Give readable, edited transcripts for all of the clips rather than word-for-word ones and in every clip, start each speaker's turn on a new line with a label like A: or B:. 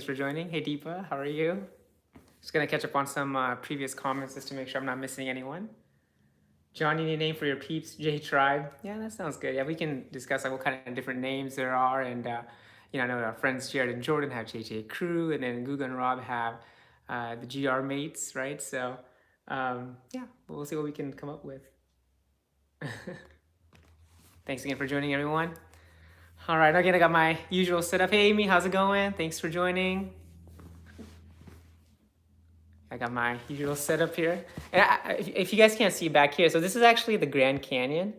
A: for joining. Hey Deepa, how are you? Just gonna catch up on some previous comments just to make sure I'm not missing anyone. John, you need a name for your peeps, J Tribe. Yeah, that sounds good. Yeah, we can discuss like what kind of different names there are, and I know our friends Jared and Jordan have JJ Crew, and then Guga and Rob have the GR mates, right? So yeah, we'll see what we can come up with. Thanks again for joining, everyone. All right, again, I got my usual setup. Hey, Amy, how's it going? Thanks for joining. I got my usual setup here. And if you guys can't see back here, so this is actually the Grand Canyon.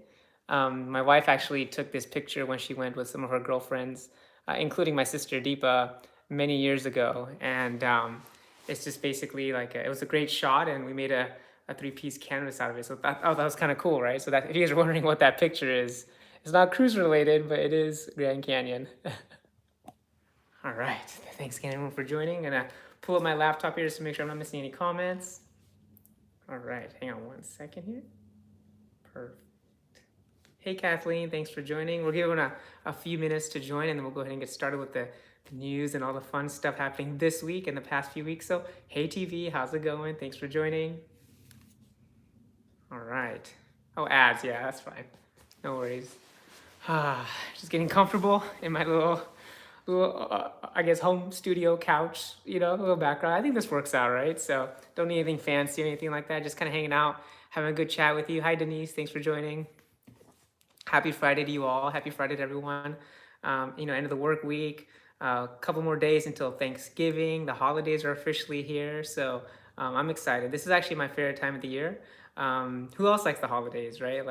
A: My wife actually took this picture when she went with some of her girlfriends, including my sister Deepa, many years ago. And it's just basically like, it was a great shot, and we made a three-piece canvas out of it. So that was kind of cool, right? So that if you guys are wondering what that picture is, it's not cruise related, but it is Grand Canyon. All right, thanks again everyone for joining. I'm gonna pull up my laptop here just to make sure I'm not missing any comments. All right, hang on one second here. Perfect. Hey Kathleen, thanks for joining. We'll give everyone a few minutes to join, and then we'll go ahead and get started with the news and all the fun stuff happening this week and the past few weeks. So, hey TV, how's it going? Thanks for joining. All right. Oh, ads, yeah, that's fine. No worries. Just getting comfortable in my little I guess home studio couch, a little background. I think this works out, right? So don't need anything fancy or anything like that. Just kind of hanging out, having a good chat with you. Hi Denise, thanks for joining. Happy Friday to you all. Happy Friday to everyone. End of the work week. A couple more days until Thanksgiving. The holidays are officially here, so I'm excited. This is actually my favorite time of the year. Who else likes the holidays, right?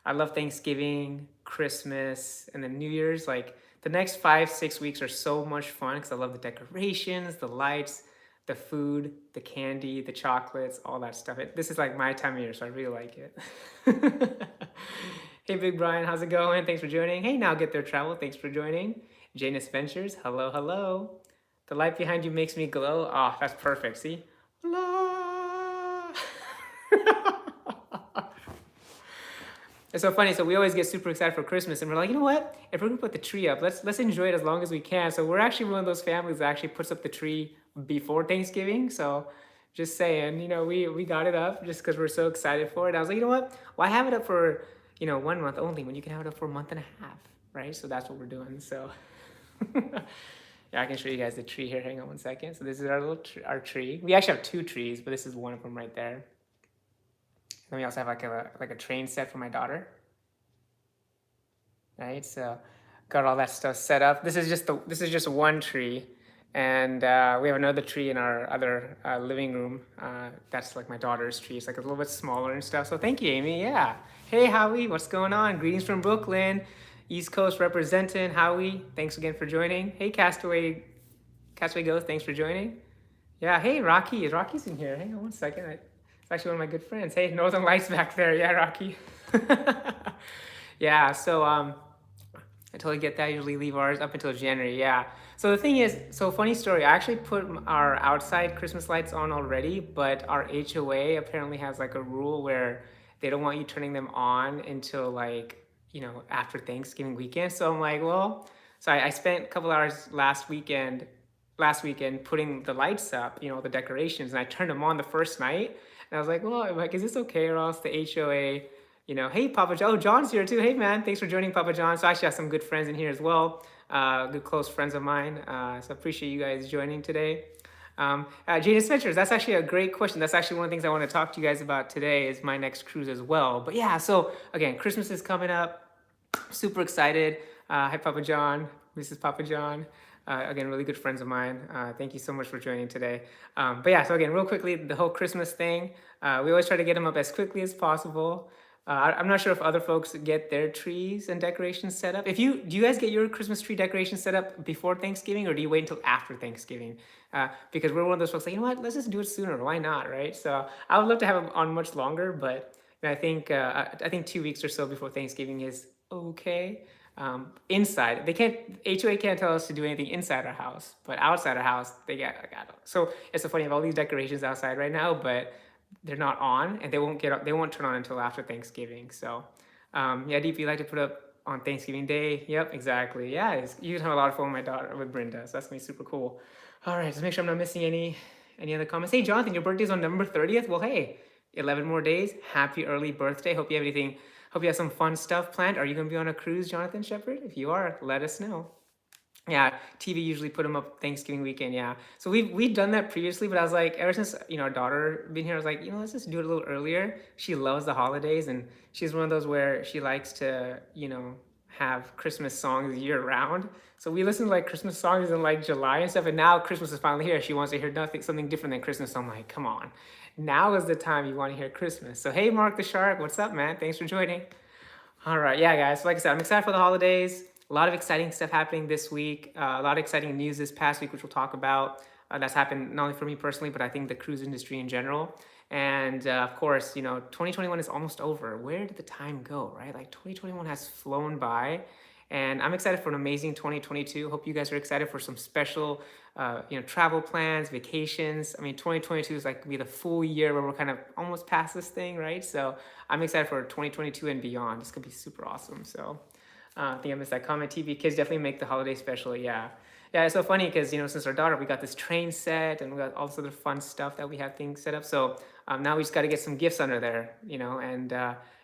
A: I love Thanksgiving, Christmas, and then New Year's. The next 5-6 weeks are so much fun because I love the decorations, the lights, the food, the candy, the chocolates, all that stuff. This is like my time of year, so I really like it. Hey, Big Brian, how's it going? Thanks for joining. Hey, Now Get There Travel, thanks for joining. Janus Ventures, hello, hello. The light behind you makes me glow. Oh, that's perfect, see? It's so funny. So we always get super excited for Christmas, and we're like, you know what? If we're gonna put the tree up, let's enjoy it as long as we can. So we're actually one of those families that actually puts up the tree before Thanksgiving. So just saying, we got it up just because we're so excited for it. I was like, you know what? Why have it up for 1 month only when you can have it up for a month and a half, right? So that's what we're doing. So yeah, I can show you guys the tree here. Hang on one second. So this is our little our tree. We actually have 2 trees, but this is one of them right there. Then we also have like a train set for my daughter. Right, so got all that stuff set up. This is just one tree, and we have another tree in our other living room. That's like my daughter's tree. It's like a little bit smaller and stuff. So thank you, Amy. Yeah. Hey, Howie, what's going on? Greetings from Brooklyn, East Coast representing. Howie, thanks again for joining. Hey, Castaway Ghost, thanks for joining. Yeah. Hey, Rocky. Rocky's in here. Hang on one second. It's actually one of my good friends. Hey, Northern Lights back there. Yeah, Rocky. Yeah, so I totally get that. I usually leave ours up until January. Yeah. So the thing is, funny story. I actually put our outside Christmas lights on already, but our HOA apparently has like a rule where they don't want you turning them on until after Thanksgiving weekend. So I'm like, well, so I spent a couple hours last weekend putting the lights up, the decorations, and I turned them on the first night. And I was like, well, is this okay, or else the HOA, hey, Papa John. Oh, John's here too. Hey, man, thanks for joining, Papa John. So I actually have some good friends in here as well, good close friends of mine. So appreciate you guys joining today. Janus Ventures, that's actually a great question. That's actually one of the things I want to talk to you guys about today is my next cruise as well. But yeah, so again, Christmas is coming up. Super excited. Hi, Papa John. This is Papa John. Again, really good friends of mine. Thank you so much for joining today. But yeah, so again, real quickly, the whole Christmas thing, we always try to get them up as quickly as possible. I'm not sure if other folks get their trees and decorations set up. Do you guys get your Christmas tree decorations set up before Thanksgiving, or do you wait until after Thanksgiving? Because we're one of those folks like, you know what, let's just do it sooner. Why not, right? So I would love to have them on much longer, but I think 2 weeks or so before Thanksgiving is okay. Inside, HOA can't tell us to do anything inside our house, but outside our house, they got it. So it's so funny, I have all these decorations outside right now, but they're not on, and they won't turn on until after Thanksgiving. So yeah, Deep, you like to put up on Thanksgiving Day. Yep, exactly. Yeah, you can have a lot of fun with my daughter, with Brenda. So that's gonna be super cool. All right, just make sure I'm not missing any other comments. Hey, Jonathan, your birthday's on November 30th. Well, hey, 11 more days. Happy early birthday. Hope you have anything. Hope you have some fun stuff planned. Are you gonna be on a cruise, Jonathan Shepard? If you are, let us know. Yeah, TV usually put them up Thanksgiving weekend. Yeah, so we've done that previously, but I was like, ever since our daughter been here, I was like, let's just do it a little earlier. She loves the holidays, and she's one of those where she likes to have Christmas songs year round. So we listen to like Christmas songs in like July and stuff, and now Christmas is finally here. She wants to hear something different than Christmas. So I'm like, come on, now is the time you want to hear Christmas. So hey, Mark the Shark, what's up, man? Thanks for joining. All right, yeah, guys. So like I said, I'm excited for the holidays. A lot of exciting stuff happening this week. A lot of exciting news this past week, which we'll talk about. That's happened not only for me personally, but I think the cruise industry in general. And of course, 2021 is almost over. Where did the time go, right? Like 2021 has flown by, and I'm excited for an amazing 2022. Hope you guys are excited for some special, travel plans, vacations. I mean, 2022 is like gonna be the full year where we're kind of almost past this thing, right? So I'm excited for 2022 and beyond. It's gonna be super awesome. So I think I missed that comment. TV kids definitely make the holiday special. Yeah. Yeah, it's so funny because, since our daughter, we got this train set and we got all this other fun stuff that we have things set up. So now we just got to get some gifts under there, and,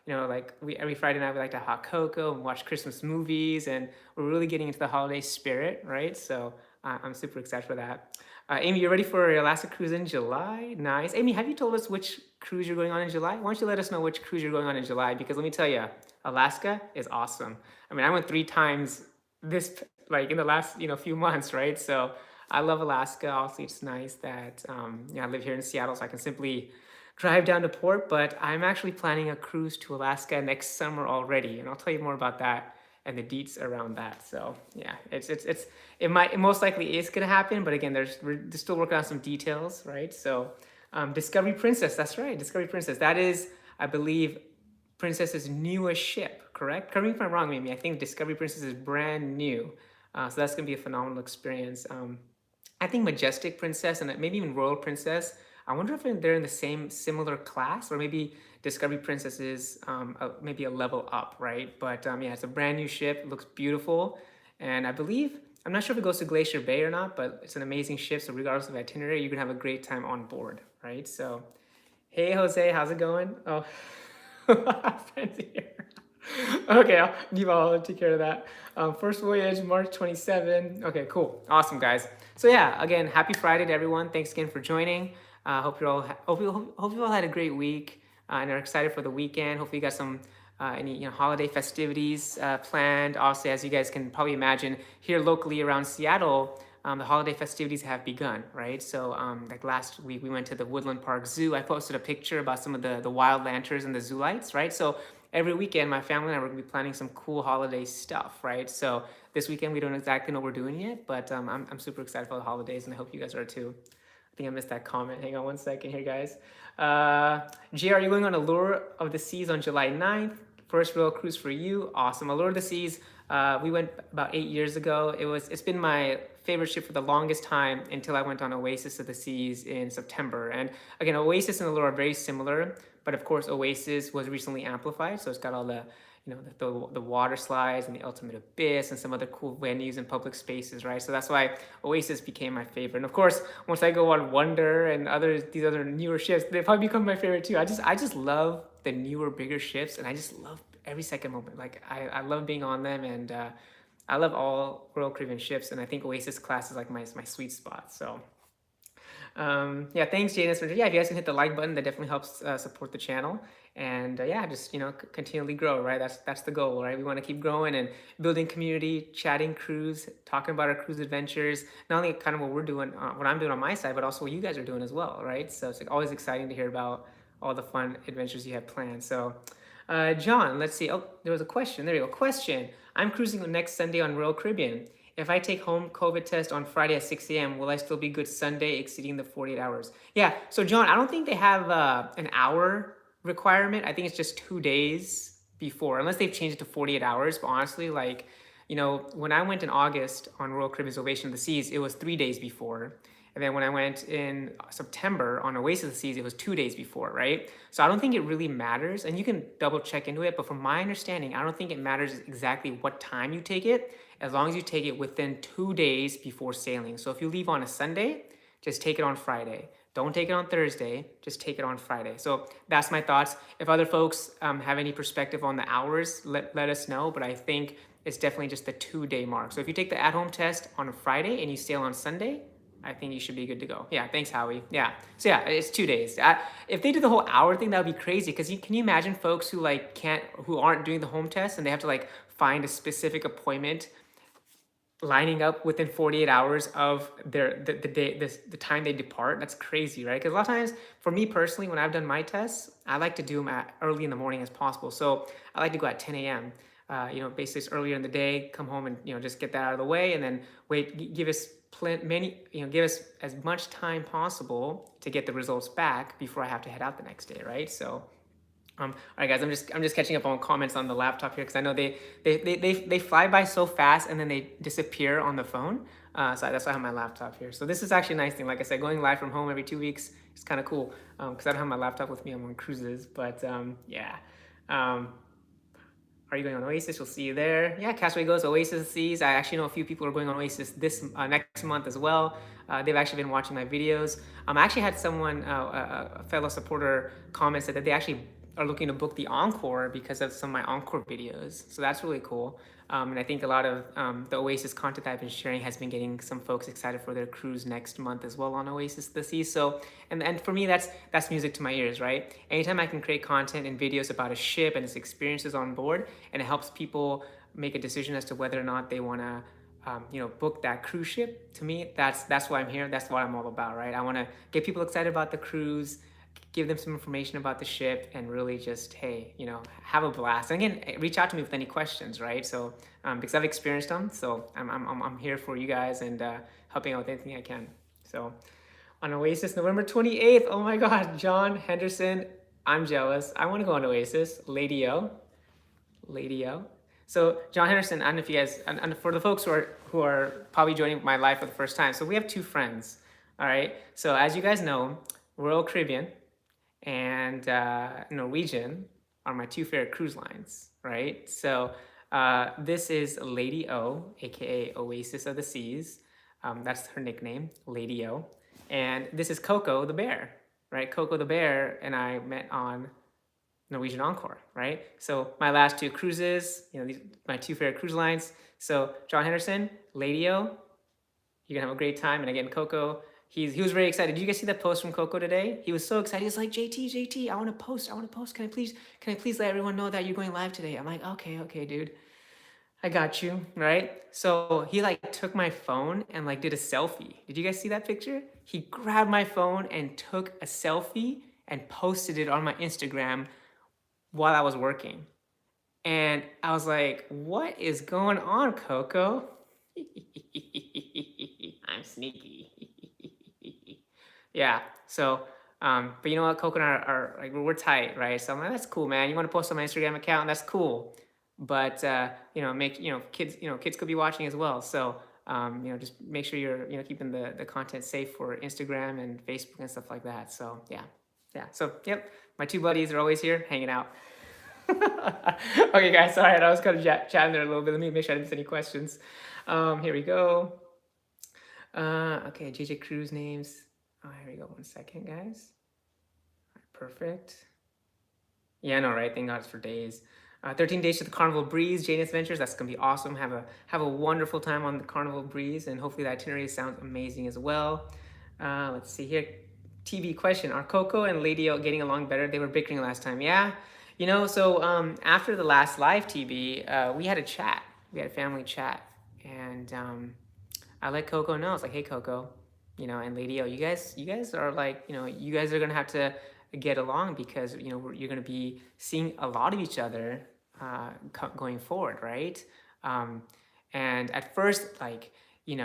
A: like every Friday night, we like to have hot cocoa and watch Christmas movies, and we're really getting into the holiday spirit, right? So I'm super excited for that. Amy, you ready for your Alaska cruise in July? Nice. Amy, have you told us which cruise you're going on in July? Why don't you let us know which cruise you're going on in July? Because let me tell you, Alaska is awesome. I mean, I went 3 times in the last few months, right? So I love Alaska. Obviously, it's nice that I live here in Seattle, so I can simply drive down to port. But I'm actually planning a cruise to Alaska next summer already, and I'll tell you more about that and the deets around that. So yeah, it most likely is gonna happen, but again, we're still working on some details, right? So Discovery Princess, that's right, Discovery Princess. That is, I believe, Princess's newest ship, correct? Correct me if I'm wrong, Mimi. I think Discovery Princess is brand new. So that's going to be a phenomenal experience. I think Majestic Princess and maybe even Royal Princess, I wonder if they're in the same similar class, or maybe Discovery Princess is maybe a level up, right? But yeah, it's a brand new ship. It looks beautiful. And I believe, I'm not sure if it goes to Glacier Bay or not, but it's an amazing ship. So regardless of itinerary, you're going to have a great time on board, right? So, hey, Jose, how's it going? Oh, friends here. Okay, I'll take care of that. First voyage, March 27. Okay, cool, awesome, guys. So yeah, again, happy Friday to everyone. Thanks again for joining. Hope you all had a great week and are excited for the weekend. Hopefully, you got some any holiday festivities planned. Also, as you guys can probably imagine, here locally around Seattle, the holiday festivities have begun, right? So like last week, we went to the Woodland Park Zoo. I posted a picture about some of the wild lanterns and the zoo lights, right? So every weekend, my family and I were gonna be planning some cool holiday stuff, right? So this weekend, we don't exactly know what we're doing yet, but I'm super excited for the holidays, and I hope you guys are too. I think I missed that comment. Hang on one second here, guys. JR, you're going on Allure of the Seas on July 9th. First real cruise for you. Awesome. Allure of the Seas, we went about 8 years ago. It's been my favorite ship for the longest time until I went on Oasis of the Seas in September. And again, Oasis and Allure are very similar, but of course Oasis was recently amplified, so it's got all the the water slides and the ultimate abyss and some other cool venues and public spaces, right? So that's why Oasis became my favorite. And of course, once I go on Wonder and these other newer ships, they probably become my favorite too. I just love the newer, bigger ships, and I just love every second moment. Like I love being on them, and I love all Royal Caribbean ships, and I think Oasis class is like my sweet spot. So yeah, thanks, Jadis. Yeah, if you guys can hit the like button, that definitely helps support the channel. And yeah, just continually grow, right? That's the goal, right? We want to keep growing and building community, chatting cruise, talking about our cruise adventures. Not only kind of what we're doing, what I'm doing on my side, but also what you guys are doing as well, right? So it's like always exciting to hear about all the fun adventures you have planned. So, John, let's see. Oh, there was a question. There you go. Question. I'm cruising next Sunday on Royal Caribbean. If I take home COVID test on Friday at 6 a.m., will I still be good Sunday exceeding the 48 hours? Yeah, so John, I don't think they have an hour requirement. I think it's just 2 days before, unless they've changed it to 48 hours. But honestly, like, when I went in August on Royal Caribbean's Ovation of the Seas, it was 3 days before. And then when I went in September on Oasis of the Seas, it was 2 days before, right? So I don't think it really matters, and you can double check into it, but from my understanding, I don't think it matters exactly what time you take it, as long as you take it within 2 days before sailing. So if you leave on a Sunday, just take it on Friday. Don't take it on Thursday, just take it on Friday. So that's my thoughts. If other folks have any perspective on the hours, let us know, but I think it's definitely just the 2 day mark. So if you take the at-home test on a Friday and you sail on Sunday, I think you should be good to go. Yeah, thanks, Howie. Yeah, so yeah, it's 2 days. If they do the whole hour thing, that would be crazy. Because can you imagine folks who who aren't doing the home test and they have to find a specific appointment lining up within 48 hours of the time they depart? That's crazy, right? Because a lot of times, for me personally, when I've done my tests, I like to do them early in the morning as possible. So I like to go at 10 a.m. Basically it's earlier in the day, come home and just get that out of the way, and then give us give us as much time possible to get the results back before I have to head out the next day, right? So all right, guys, I'm just catching up on comments on the laptop here because I know they fly by so fast and then they disappear on the phone. So that's why I have my laptop here. So this is actually a nice thing. Like I said, going live from home every 2 weeks is kind of cool because I don't have my laptop with me. I'm on cruises, but yeah. Are you going on Oasis? We'll see you there. Yeah, Castaway goes Oasis Seas. I actually know a few people are going on Oasis this next month as well. They've actually been watching my videos. I actually had someone, a fellow supporter, comment said that they actually are looking to book the Encore because of some of my Encore videos. So that's really cool. And I think a lot of the Oasis content that I've been sharing has been getting some folks excited for their cruise next month as well on Oasis the Sea. So, and for me, that's music to my ears, right? Anytime I can create content and videos about a ship and its experiences on board, and it helps people make a decision as to whether or not they want to book that cruise ship, to me, that's why I'm here. That's what I'm all about, right? I want to get people excited about the cruise, give them some information about the ship, and really just, hey, have a blast. And again, reach out to me with any questions, right? So because I've experienced them, so I'm here for you guys and helping out with anything I can. So on Oasis, November 28th. Oh my God, John Henderson, I'm jealous. I want to go on Oasis. Lady O. So John Henderson, I don't know if you guys, and for the folks who are probably joining my live for the first time, so we have two friends. All right. So as you guys know, Royal Caribbean and Norwegian are my two favorite cruise lines, right? So this is Lady O, aka Oasis of the Seas. That's her nickname, Lady O. And this is Coco the bear, right? Coco the bear and I met on Norwegian Encore, right? So my last two cruises, these my two favorite cruise lines. So John Henderson, Lady O, you're gonna have a great time. And again, Coco, he was very excited. Did you guys see that post from Coco today? He was so excited. He was like, JT, I want to post. Can I please let everyone know that you're going live today? I'm like, okay, dude. I got you, right? So he took my phone and did a selfie. Did you guys see that picture? He grabbed my phone and took a selfie and posted it on my Instagram while I was working. And I was like, what is going on, Coco? I'm sneaky. Yeah, so, but you know what, Coco and I are we're tight, right? So I'm like, that's cool, man. You want to post on my Instagram account? That's cool. But, kids could be watching as well. So, just make sure you're, keeping the content safe for Instagram and Facebook and stuff like that. So, yeah. So, yep, my two buddies are always here hanging out. Okay, guys, sorry, I was kind of chatting there a little bit. Let me make sure I didn't miss any questions. Here we go. Okay, JJ Cruise names. Oh, here we go. 1 second, guys. All right, perfect. Yeah, I know, right? Thank God it's for days. 13 days to the Carnival Breeze, Jane Adventures. That's gonna be awesome. Have a wonderful time on the Carnival Breeze, and hopefully the itinerary sounds amazing as well. Let's see here. TV question: are Coco and Lady O getting along better? They were bickering last time. Yeah, So after the last live TB, we had a chat. We had a family chat, and I let Coco know. I was like, hey, Coco, and Lady O, you guys are you guys are gonna have to get along because you're gonna be seeing a lot of each other going forward, right? And at first, he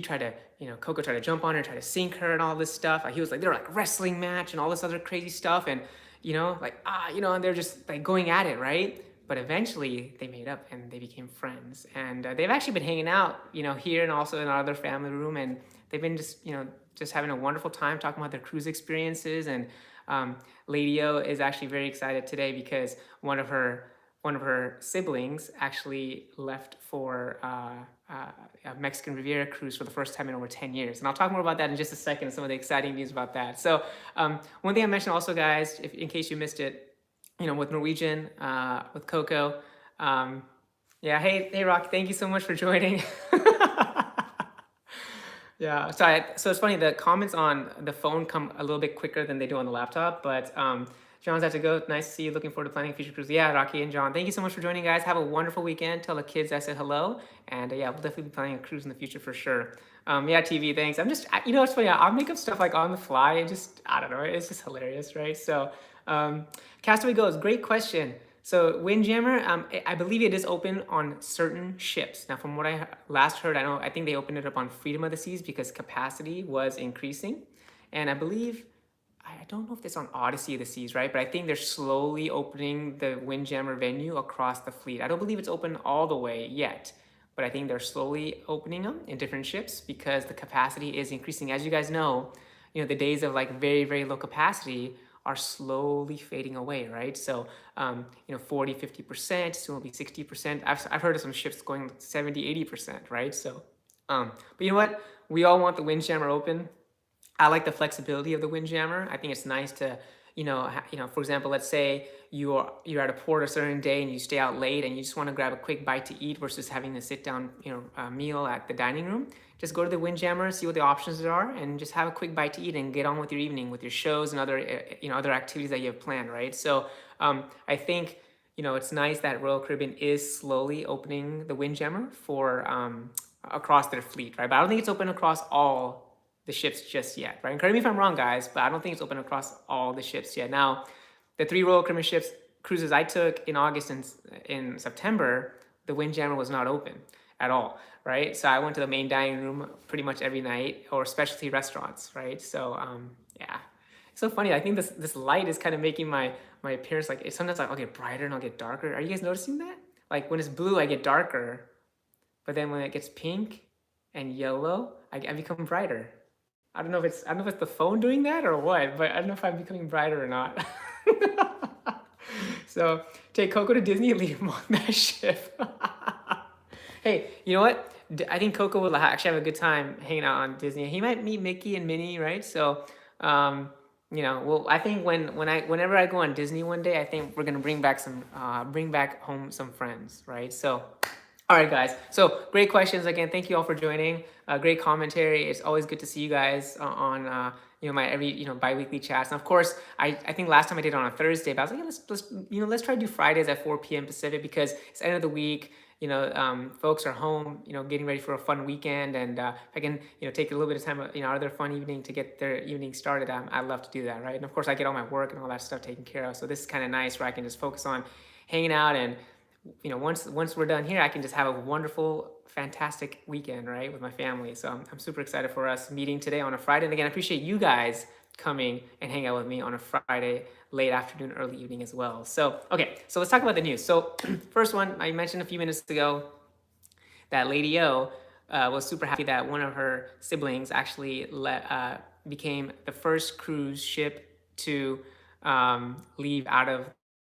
A: tried to, Coco tried to jump on her, try to sink her and all this stuff. He was like, they're wrestling match and all this other crazy stuff, and and they're just going at it, right? but eventually they made up and they became friends. And they've actually been hanging out, here and also in our other family room. And they've been just having a wonderful time talking about their cruise experiences. And Lady O is actually very excited today because one of her siblings actually left for a Mexican Riviera cruise for the first time in over 10 years. And I'll talk more about that in just a second, some of the exciting news about that. So one thing I mentioned also, guys, in case you missed it, with Norwegian, with Coco. Yeah, hey, Rock, thank you so much for joining. Yeah, so it's funny, the comments on the phone come a little bit quicker than they do on the laptop, but John's had to go. Nice to see you. Looking forward to planning a future cruise. Yeah, Rocky and John, thank you so much for joining, guys. Have a wonderful weekend. Tell the kids I said hello, and yeah, we'll definitely be planning a cruise in the future for sure. Yeah, TV, thanks. It's funny, I'll make up stuff like on the fly and I don't know, it's just hilarious, right? So, Castaway Goes, great question. So Windjammer, I believe it is open on certain ships. Now, from what I last heard, I think they opened it up on Freedom of the Seas because capacity was increasing, and I believe I don't know if it's on Odyssey of the Seas, right? But I think they're slowly opening the Windjammer venue across the fleet. I don't believe it's open all the way yet, but I think they're slowly opening them in different ships because the capacity is increasing. As you guys know, the days of like very, very low capacity are slowly fading away, right? So, 40, 50%, soon will be 60%. I've heard of some ships going 70, 80%, right? So, but you know what? We all want the Windjammer open. I like the flexibility of the Windjammer. I think it's nice to, for example, let's say you're at a port a certain day and you stay out late and you just want to grab a quick bite to eat versus having to sit down, meal at the dining room. Just go to the Windjammer, see what the options are, and just have a quick bite to eat and get on with your evening with your shows and other activities that you have planned, right? So I think it's nice that Royal Caribbean is slowly opening the Windjammer for across their fleet, right? But I don't think it's open across all the ships just yet, right? And correct me if I'm wrong, guys, but I don't think it's open across all the ships yet. Now, the 3 Royal Caribbean cruises I took in August and in September, the Windjammer was not open at all, right? So I went to the main dining room pretty much every night, or specialty restaurants, right? So yeah, it's so funny. I think this light is kind of making my appearance like sometimes I'll get brighter and I'll get darker. Are you guys noticing that? Like when it's blue, I get darker, but then when it gets pink and yellow, I become brighter. I don't know if it's the phone doing that or what, but I don't know if I'm becoming brighter or not. So take Coco to Disney, leave him on that ship. Hey, you know what? I think Coco will actually have a good time hanging out on Disney. He might meet Mickey and Minnie, right? So, well, I think whenever I go on Disney one day, I think we're gonna bring back home some friends, right? So. All right, guys. So great questions again. Thank you all for joining. Great commentary. It's always good to see you guys on my every bi-weekly chats. And of course, I think last time I did it on a Thursday, but I was like, yeah, let's try to do Fridays at 4 p.m. Pacific because it's the end of the week. Folks are home, getting ready for a fun weekend, and if I can, take a little bit of time, out of their fun evening to get their evening started, I'd love to do that, right? And of course, I get all my work and all that stuff taken care of. So this is kind of nice where I can just focus on hanging out and. Once we're done here, I can just have a wonderful, fantastic weekend, right, with my family. So I'm super excited for us meeting today on a Friday. And again, I appreciate you guys coming and hang out with me on a Friday, late afternoon, early evening as well. So, okay, so let's talk about the news. So first one, I mentioned a few minutes ago that Lady O was super happy that one of her siblings actually became the first cruise ship to leave out of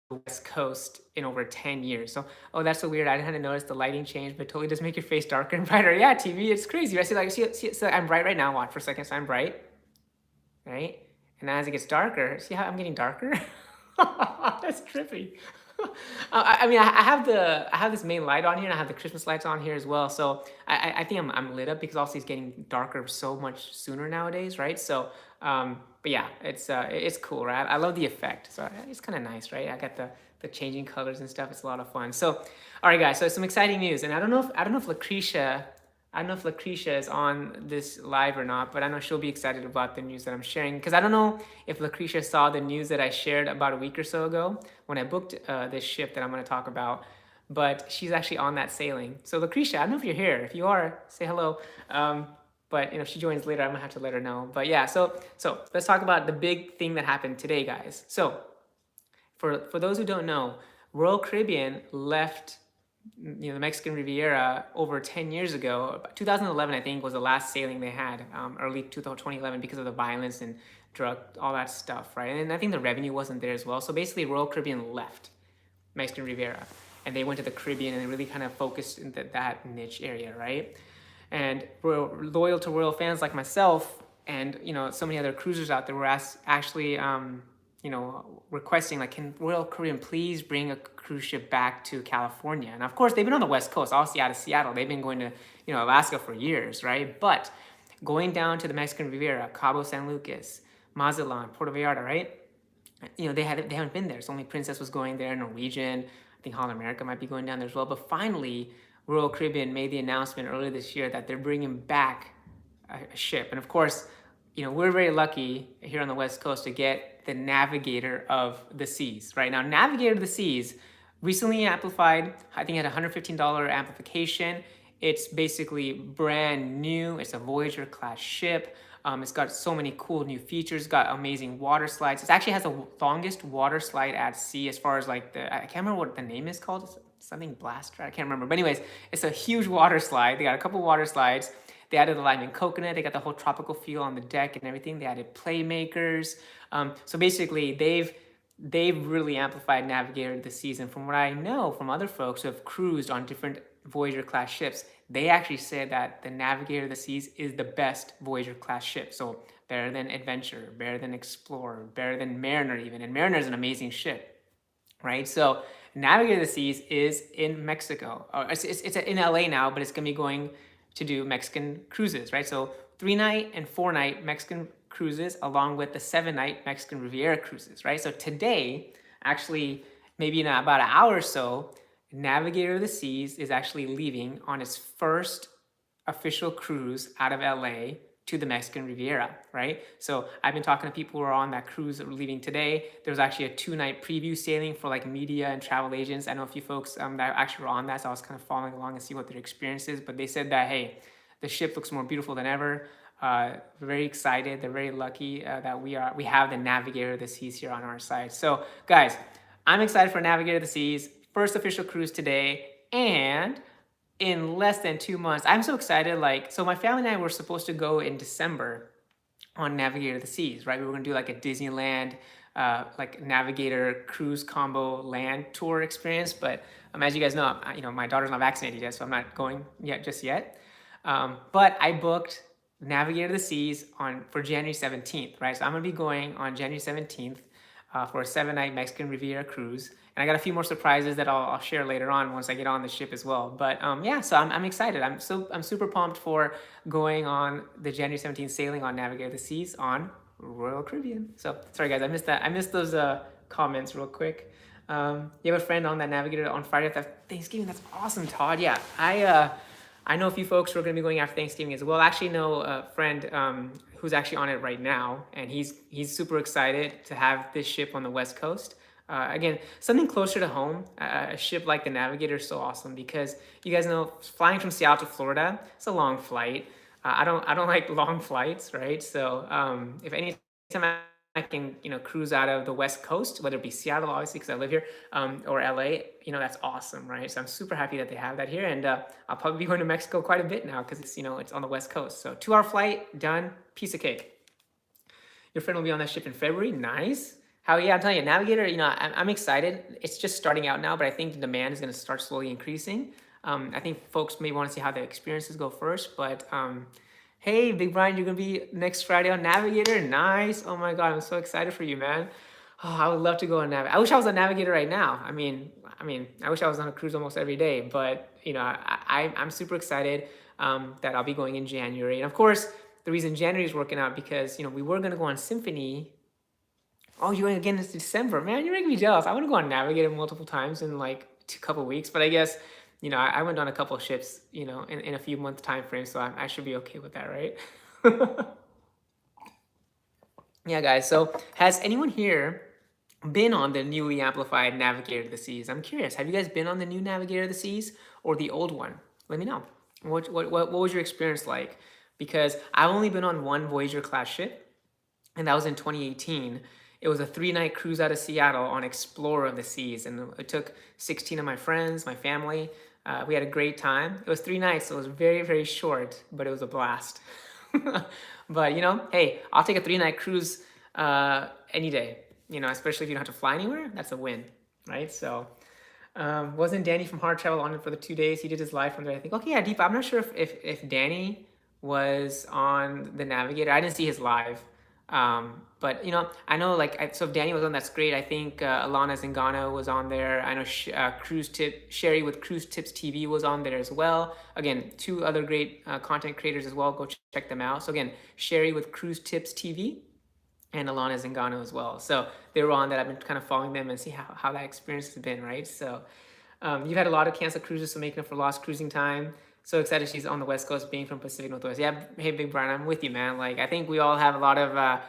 A: West Coast in over 10 years. So, oh, that's so weird. I hadn't noticed the lighting change, but totally does make your face darker and brighter. Yeah, TV, it's crazy. Right? See, so I'm bright right now. Watch for a second. So I'm bright, right? And as it gets darker, see how I'm getting darker? That's trippy. I have this main light on here, and I have the Christmas lights on here as well. So I think I'm lit up because also it's getting darker so much sooner nowadays, right? So, but yeah, it's cool, right? I love the effect. So it's kind of nice, right? I got the changing colors and stuff. It's a lot of fun. So, all right, guys. So some exciting news, and I don't know if Lucretia is on this live or not, but I know she'll be excited about the news that I'm sharing because I don't know if Lucretia saw the news that I shared about a week or so ago when I booked this ship that I'm going to talk about, but she's actually on that sailing. So Lucretia, I don't know if you're here. If you are, say hello. But if she joins later, I'm gonna have to let her know. But yeah, so let's talk about the big thing that happened today, guys. So for those who don't know, Royal Caribbean left the Mexican Riviera over 10 years ago. 2011, I think, was the last sailing they had, early 2011, because of the violence and drug, all that stuff, right? And I think the revenue wasn't there as well. So basically, Royal Caribbean left Mexican Riviera, and they went to the Caribbean and they really kind of focused in that niche area, right? And loyal to Royal fans like myself, and so many other cruisers out there were actually requesting, like, can Royal Caribbean please bring a cruise ship back to California? And of course, they've been on the West Coast, obviously out of Seattle. They've been going to Alaska for years, right? But going down to the Mexican Riviera, Cabo San Lucas, Mazatlan, Puerto Vallarta, right? They haven't been there. So only Princess was going there, Norwegian. I think Holland America might be going down there as well. But finally, Royal Caribbean made the announcement earlier this year that they're bringing back a ship. And of course, we're very lucky here on the West Coast to get the Navigator of the Seas. Right now, Navigator of the Seas recently amplified. I think it had $115 amplification. It's basically brand new. It's a Voyager class ship. It's got so many cool new features. It's got amazing water slides. It actually has the longest water slide at sea, as far as like I can't remember what the name is called. It's something Blaster. I can't remember. But anyways, it's a huge water slide. They got a couple water slides. They added the lime and coconut. They got the whole tropical feel on the deck and everything. They added playmakers. So basically, they've really amplified Navigator of the Seas. And from what I know from other folks who have cruised on different Voyager class ships, they actually said that the Navigator of the Seas is the best Voyager class ship. So better than Adventure, better than Explorer, better than Mariner even. And Mariner is an amazing ship, right? So Navigator of the Seas is in Mexico. It's in LA now, but it's going to be going to do Mexican cruises, right? So 3-night and 4-night Mexican cruises, along with the 7-night Mexican Riviera cruises, right? So today, actually, maybe in about an hour or so, Navigator of the Seas is actually leaving on its first official cruise out of LA to the Mexican Riviera, right? So I've been talking to people who are on that cruise that were leaving today. There was actually a 2-night preview sailing for like media and travel agents. I know a few folks that actually were on that, so I was kind of following along and see what their experience is. But they said that, hey, the ship looks more beautiful than ever. We're very excited. They're very lucky that we have the Navigator of the Seas here on our side. So guys, I'm excited for Navigator of the Seas. First official cruise today, and in less than 2 months, I'm so excited. So my family and I were supposed to go in December on Navigator of the Seas, right? We were gonna do like a Disneyland, like Navigator cruise combo land tour experience. But as you guys know, my daughter's not vaccinated yet, so I'm not going just yet. But I booked Navigator of the Seas for January 17th, right? So I'm gonna be going on January 17th for a 7-night Mexican Riviera cruise. And I got a few more surprises that I'll share later on once I get on the ship as well. But yeah, so I'm excited. I'm super pumped for going on the January 17th sailing on Navigator of the Seas on Royal Caribbean. So sorry guys, I missed that. I missed those comments real quick. You have a friend on that Navigator on Friday after Thanksgiving. That's awesome, Todd. Yeah, I know a few folks who are going to be going after Thanksgiving as well. I actually know a friend who's actually on it right now, and he's super excited to have this ship on the West Coast. Again, something closer to home. A ship like the Navigator is so awesome because you guys know flying from Seattle to Florida, it's a long flight. I don't like long flights, right? So if any time I can cruise out of the West Coast, whether it be Seattle, obviously because I live here, or LA, that's awesome, right? So I'm super happy that they have that here, and I'll probably be going to Mexico quite a bit now because it's it's on the West Coast. So 2-hour flight, done, piece of cake. Your friend will be on that ship in February. Nice. Yeah, I'm telling you, Navigator, I'm excited. It's just starting out now, but I think the demand is going to start slowly increasing. I think folks may want to see how the experiences go first, but hey, Big Brian, you're going to be next Friday on Navigator. Nice. Oh my God, I'm so excited for you, man. Oh, I would love to go on Navigator. I wish I was on Navigator right now. I mean, I wish I was on a cruise almost every day, but I'm super excited that I'll be going in January. And of course, the reason January is working out because, we were going to go on Symphony. Oh, you're going again in December. Man, you're making me jealous. I want to go on Navigator multiple times in like a couple of weeks. But I guess, I went on a couple of ships, in a few month time frame. So I should be okay with that, right? Yeah, guys. So has anyone here been on the newly amplified Navigator of the Seas? I'm curious. Have you guys been on the new Navigator of the Seas or the old one? Let me know. What was your experience like? Because I've only been on one Voyager class ship, and that was in 2018. It was a 3-night cruise out of Seattle on Explorer of the Seas, and it took 16 of my friends, my family. We had a great time. It was 3 nights, so it was very, very short, but it was a blast. But hey, I'll take a 3-night cruise any day. Especially if you don't have to fly anywhere. That's a win, right? So, wasn't Danny from Hard Travel on it for the 2 days? He did his live from there, I think. Okay, yeah, Deep. I'm not sure if Danny was on the Navigator. I didn't see his live. But I know so if Danny was on, that's great. I think Alana Zingano was on there. I know Sherry with Cruise Tips TV was on there as well. Again, 2 other great content creators as well. Go check them out. So again, Sherry with Cruise Tips TV and Alana Zingano as well. So they were on that. I've been kind of following them and see how that experience has been, right? So you've had a lot of canceled cruises, so making up for lost cruising time. So excited she's on the West Coast, being from Pacific Northwest. Yeah, hey, Big Brian, I'm with you, man. Like, I think we all have a lot of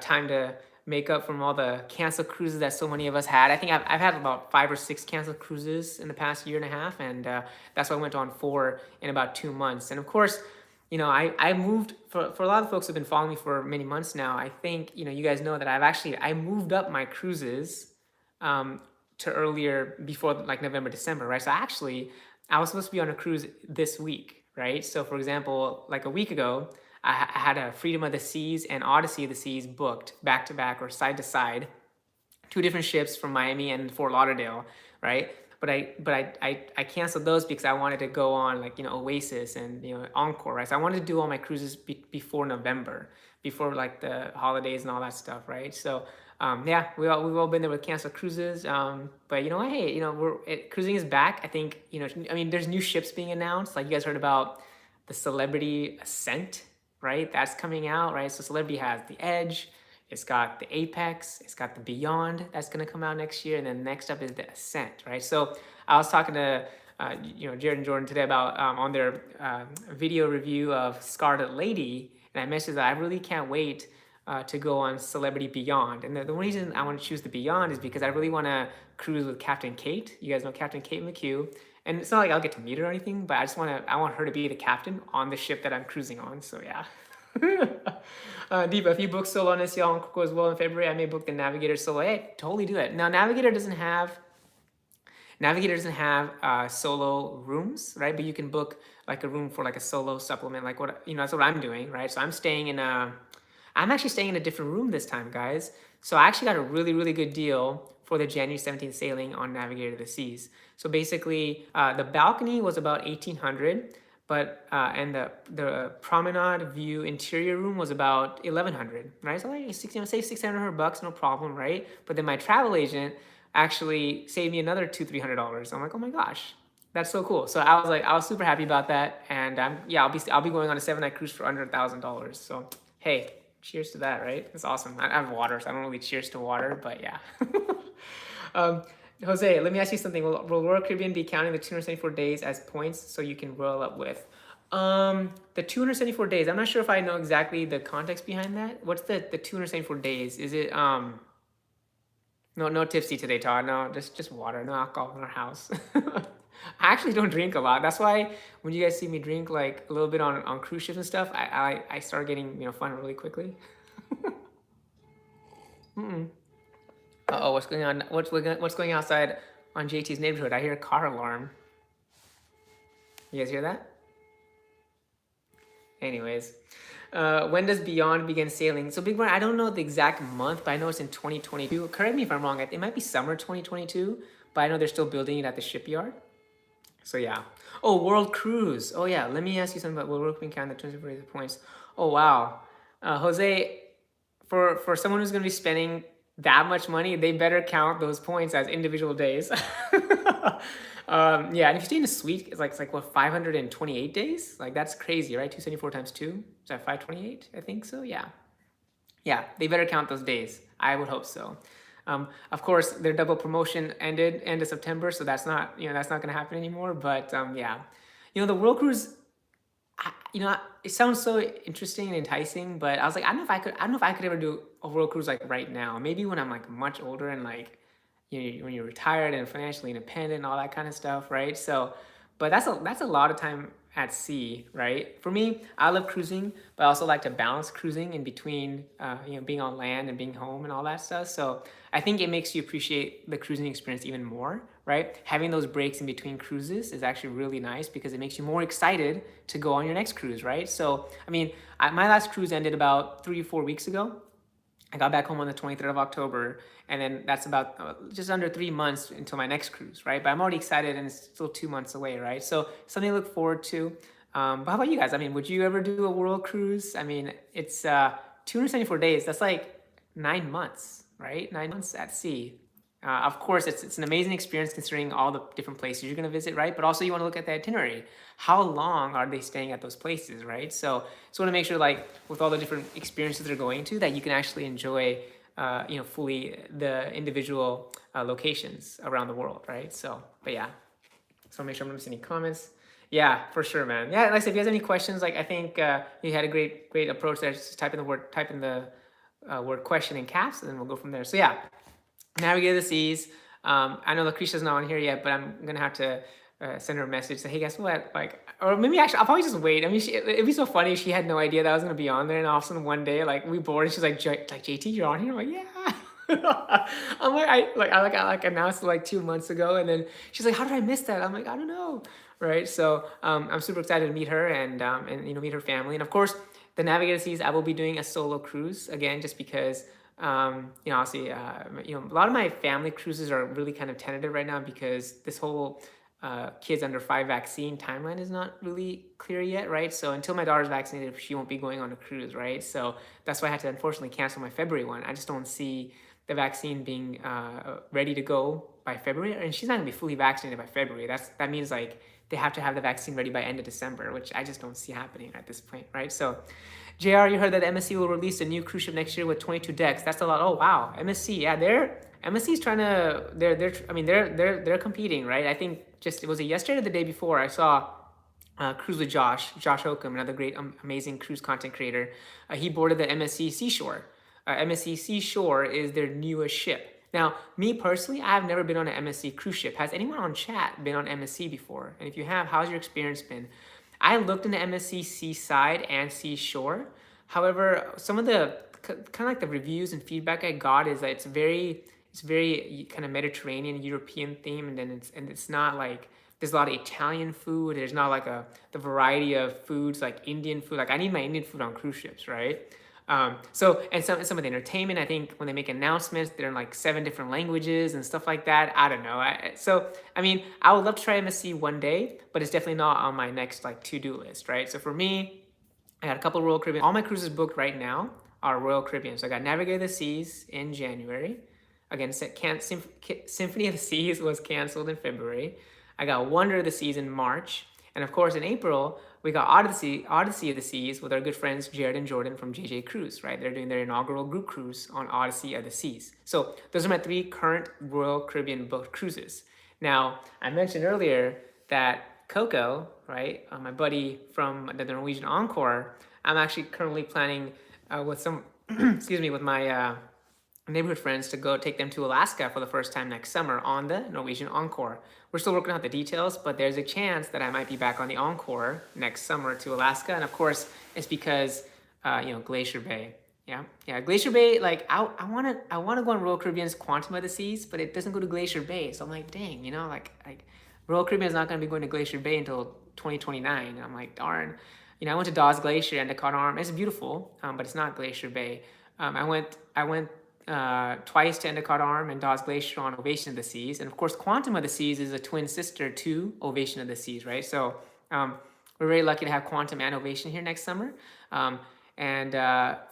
A: time to make up from all the canceled cruises that so many of us had. I think I've had about 5 or 6 canceled cruises in the past year and a half, and that's why I went on 4 in about 2 months. And of course, I moved, for a lot of folks who've been following me for many months now, I think, you guys know that I moved up my cruises to earlier, before like November, December, right? So actually, I was supposed to be on a cruise this week, right? So for example, like a week ago, I had a Freedom of the Seas and Odyssey of the Seas booked back to back or side to side, 2 different ships from Miami and Fort Lauderdale, right? But I canceled those because I wanted to go on like Oasis and Encore, right? So I wanted to do all my cruises before November, before like the holidays and all that stuff, right? So yeah, we've all been there with canceled cruises. But you know what? Hey, cruising is back. I think there's new ships being announced. Like you guys heard about the Celebrity Ascent, right? That's coming out, right? So Celebrity has the Edge. It's got the Apex, it's got the Beyond that's gonna come out next year, and then next up is the Ascent, right? So I was talking to Jared and Jordan today about on their video review of Scarlet Lady, and I mentioned that I really can't wait to go on Celebrity Beyond. And the reason I want to choose the Beyond is because I really want to cruise with Captain Kate. You guys know Captain Kate McHugh, and it's not like I'll get to meet her or anything, but I want her to be the captain on the ship that I'm cruising on. So yeah. Deepa, if you book solo on SEL and Coco as well in February, I may book the Navigator solo. Hey, totally do it. Now, Navigator doesn't have solo rooms, right? But you can book like a room for like a solo supplement, like what that's what I'm doing, right? So I'm actually staying in a different room this time, guys. So I actually got a really, really good deal for the January 17th sailing on Navigator of the Seas. So basically, the balcony was about $1,800. But and the promenade view interior room was about $1,100, right? So like save $600, no problem, right? But then my travel agent actually saved me another $200-300. I'm like, oh my gosh, that's so cool. So I was super happy about that, and I'll be going on a 7-night cruise for under $1,000. So hey, cheers to that, right? It's awesome. I have water, so I don't really cheers to water, but yeah. Jose, let me ask you something. Will Royal Caribbean be counting the 274 days as points so you can roll up with? The 274 days, I'm not sure if I know exactly the context behind that. What's the 274 days? Is it, no tipsy today, Todd. No, just water, no alcohol in our house. I actually don't drink a lot. That's why when you guys see me drink like a little bit on cruise ships and stuff, I start getting, fun really quickly. Uh-oh, what's going on? What's going outside on JT's neighborhood? I hear a car alarm. You guys hear that? Anyways, when does Beyond begin sailing? So Big Brother, I don't know the exact month, but I know it's in 2022. Correct me if I'm wrong. It might be summer 2022, but I know they're still building it at the shipyard. So yeah. Oh, World Cruise. Oh yeah. Let me ask you something about World Cruise count the 24 points. Oh wow, Jose, for someone who's going to be spending that much money, they better count those points as individual days. Yeah, and if you stay in a suite, it's like what, 528 days? Like that's crazy, right? 274 times 2, is that 528? I think so. Yeah, they better count those days. I would hope so. Of course, their double promotion ended end of September, so that's not going to happen anymore. But yeah, the World Cruise. It sounds so interesting and enticing, but I was like, I don't know if I could ever do a World Cruise like right now. Maybe when I'm like much older and like, when you're retired and financially independent and all that kind of stuff, right? So, but that's a lot of time at sea, right? For me, I love cruising, but I also like to balance cruising in between, being on land and being home and all that stuff. So I think it makes you appreciate the cruising experience even more, right? Having those breaks in between cruises is actually really nice because it makes you more excited to go on your next cruise, right? So, I mean, my last cruise ended about 3 or 4 weeks ago. I got back home on the 23rd of October, and then that's about just under 3 months until my next cruise, right? But I'm already excited, and it's still 2 months away, right? So something to look forward to. But how about you guys? I mean, would you ever do a world cruise? I mean, it's 274 days. That's like 9 months, right? 9 months at sea. Of course, it's an amazing experience considering all the different places you're going to visit, right? But also you want to look at the itinerary. How long are they staying at those places, right? So want to make sure, like, with all the different experiences they're going to, that you can actually enjoy, fully the individual locations around the world, right? So, but yeah, so make sure I'm not missing any comments. Yeah, for sure, man. Yeah, like I said, if you guys have any questions, like I think you had a great approach there. Just type in the word question in caps, and then we'll go from there. So yeah, Navigate the Seas. I know Lucretia's not on here yet, but I'm gonna have to send her a message. Say, hey, guess what? Like, or maybe actually, I'll probably just wait. I mean, it'd be so funny if she had no idea that I was gonna be on there, and all of a sudden one day, like, we bored, and she's like, JT, you're on here. I'm like, yeah. I'm like, I announced it like 2 months ago, and then she's like, how did I miss that? I'm like, I don't know, right? So I'm super excited to meet her and meet her family, and of course, the Navigator Seas. I will be doing a solo cruise again, just because obviously, a lot of my family cruises are really kind of tentative right now because this whole kids under 5 vaccine timeline is not really clear yet, right? So until my daughter's vaccinated, she won't be going on a cruise, right? So that's why I had to unfortunately cancel my February one. I just don't see the vaccine being ready to go by February, and she's not gonna be fully vaccinated by February. That means like they have to have the vaccine ready by end of December, which I just don't see happening at this point, right? So, JR, you heard that MSC will release a new cruise ship next year with 22 decks. That's a lot. Oh wow, MSC, yeah, MSC's trying to they're competing, right? I think it was yesterday or the day before I saw Cruise with Josh Oakham, another great, amazing cruise content creator. He boarded the MSC Seashore. MSC Seashore is their newest ship. Now, me personally, I have never been on an MSC cruise ship. Has anyone on chat been on MSC before? And if you have, how's your experience been? I looked into MSC Seaside and Seashore. However, some of the kind of like the reviews and feedback I got is that it's very kind of Mediterranean European theme, and then it's not like there's a lot of Italian food. There's not like the variety of foods like Indian food. Like I need my Indian food on cruise ships, right? And some of the entertainment, I think when they make announcements, they're in like 7 different languages and stuff like that. I don't know. I mean, I would love to try MSC one day, but it's definitely not on my next like to-do list, right? So for me, I got a couple of Royal Caribbean. All my cruises booked right now are Royal Caribbean. So I got Navigate the Seas in January. Again, Symphony of the Seas was canceled in February. I got Wonder of the Seas in March. And of course, in April, we got Odyssey of the Seas with our good friends Jared and Jordan from JJ Cruise, right? They're doing their inaugural group cruise on Odyssey of the Seas. So those are my 3 current Royal Caribbean booked cruises. Now, I mentioned earlier that Coco, right, my buddy from the Norwegian Encore, I'm actually currently planning with some, with my neighborhood friends to go take them to Alaska for the first time next summer on the Norwegian Encore. We're still working out the details, but there's a chance that I might be back on the Encore next summer to Alaska. And of course, it's because, Glacier Bay. Yeah, Glacier Bay, like, I want to go on Royal Caribbean's Quantum of the Seas, but it doesn't go to Glacier Bay. So I'm like, dang, like Royal Caribbean is not going to be going to Glacier Bay until 2029. I'm like, darn. I went to Dawes Glacier and Endicott Arm. It's beautiful, but it's not Glacier Bay. I went twice to Endicott Arm and Dawes Glacier on Ovation of the Seas. And of course, Quantum of the Seas is a twin sister to Ovation of the Seas, right? So we're very lucky to have Quantum and Ovation here next summer. And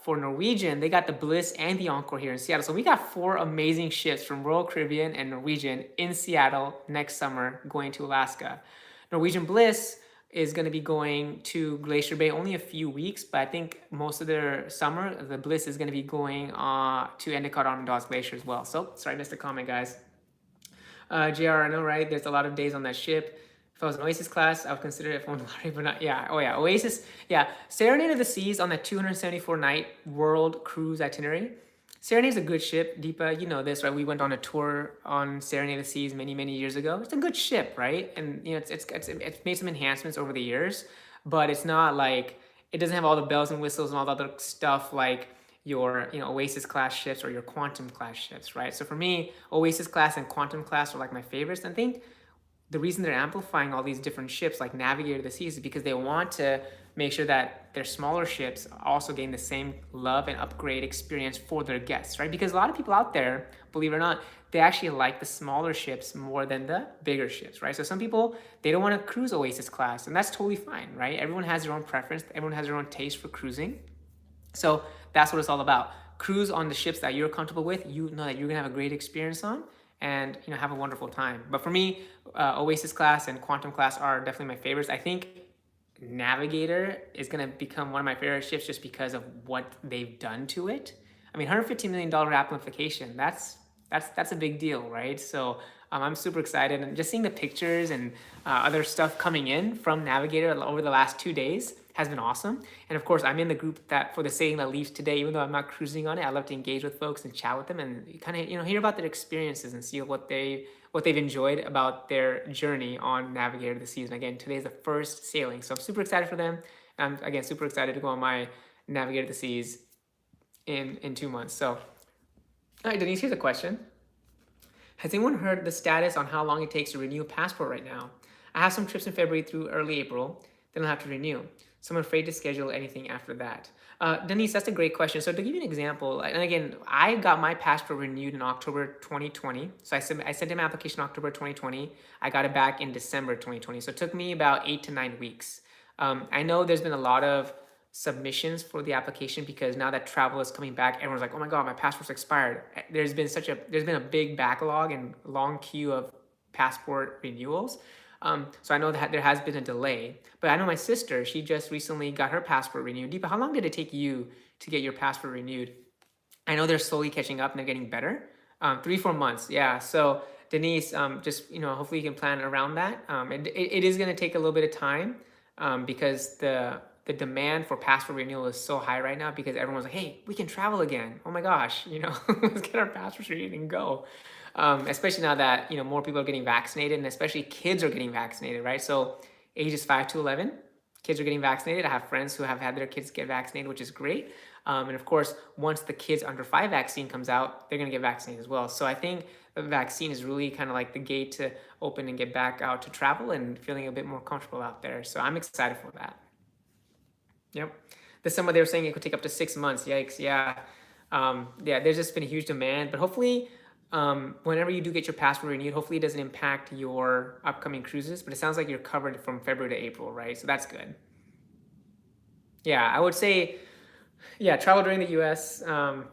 A: for Norwegian, they got the Bliss and the Encore here in Seattle. So we got 4 amazing ships from Royal Caribbean and Norwegian in Seattle next summer going to Alaska. Norwegian Bliss is going to be going to Glacier Bay only a few weeks, but I think most of their summer, the Bliss is going to be going to Endicott Arm and Dawes Glacier as well. So, sorry, I missed a comment, guys. JR, I know, right? There's a lot of days on that ship. If I was an Oasis class, I would consider it for lottery, but not, yeah. Oh yeah, Oasis, yeah. Serenade of the Seas on the 274-night world cruise itinerary. Serenade is a good ship, Deepa. You know this, right? We went on a tour on Serenade of the Seas many, many years ago. It's a good ship, right? And you know, it's made some enhancements over the years, but it's not like it doesn't have all the bells and whistles and all the other stuff like your Oasis class ships or your Quantum class ships, right? So for me, Oasis class and Quantum class are like my favorites. And I think the reason they're amplifying all these different ships like Navigator of the Seas is because they want to make sure that their smaller ships also gain the same love and upgrade experience for their guests, right? Because a lot of people out there, believe it or not, they actually like the smaller ships more than the bigger ships, right? So some people, they don't want to cruise Oasis class, and that's totally fine, right? Everyone has their own preference, everyone has their own taste for cruising. So that's what it's all about. Cruise on the ships that you're comfortable with, you know that you're gonna have a great experience on, and have a wonderful time. But for me, Oasis class and Quantum class are definitely my favorites. I think Navigator is gonna become one of my favorite ships just because of what they've done to it. I mean, $115 million amplification, that's a big deal, right? So I'm super excited, and just seeing the pictures and other stuff coming in from Navigator over the last 2 days has been awesome. And of course, I'm in the group that for the sailing that leaves today. Even though I'm not cruising on it, I love to engage with folks and chat with them and kind of hear about their experiences and see what they've enjoyed about their journey on Navigator this season. Again, today is the first sailing, so I'm super excited for them. I'm again super excited to go on my Navigator the Seas in 2 months. So, all right, Denise, here's a question. Has anyone heard the status on how long it takes to renew a passport right now? I have some trips in February through early April, then I'll have to renew. So I'm afraid to schedule anything after that. Denise, that's a great question. So to give you an example, and again, I got my passport renewed in October 2020. So I sent in my application in October 2020. I got it back in December 2020. So it took me about 8 to 9 weeks. I know there's been a lot of submissions for the application because now that travel is coming back, everyone's like, oh my God, my passport's expired. There's been a big backlog and long queue of passport renewals. So I know that there has been a delay, but I know my sister, she just recently got her passport renewed. Deepa, how long did it take you to get your passport renewed? I know they're slowly catching up and they're getting better. 3-4 months, yeah. So Denise, just hopefully you can plan around that. It is going to take a little bit of time because the demand for passport renewal is so high right now because everyone's like, hey, we can travel again. Oh my gosh, let's get our passports renewed and go. Especially now that more people are getting vaccinated, and especially kids are getting vaccinated, right? So ages 5 to 11, kids are getting vaccinated. I have friends who have had their kids get vaccinated, which is great. And of course, once the kids under 5 vaccine comes out, they're going to get vaccinated as well. So I think the vaccine is really kind of like the gate to open and get back out to travel and feeling a bit more comfortable out there. So I'm excited for that. Yep. This summer they were saying it could take up to 6 months. Yikes. Yeah. Yeah, there's just been a huge demand, but hopefully whenever you do get your passport renewed, hopefully it doesn't impact your upcoming cruises, but it sounds like you're covered from February to April, right? So that's good. Yeah, I would say, yeah, travel during the US,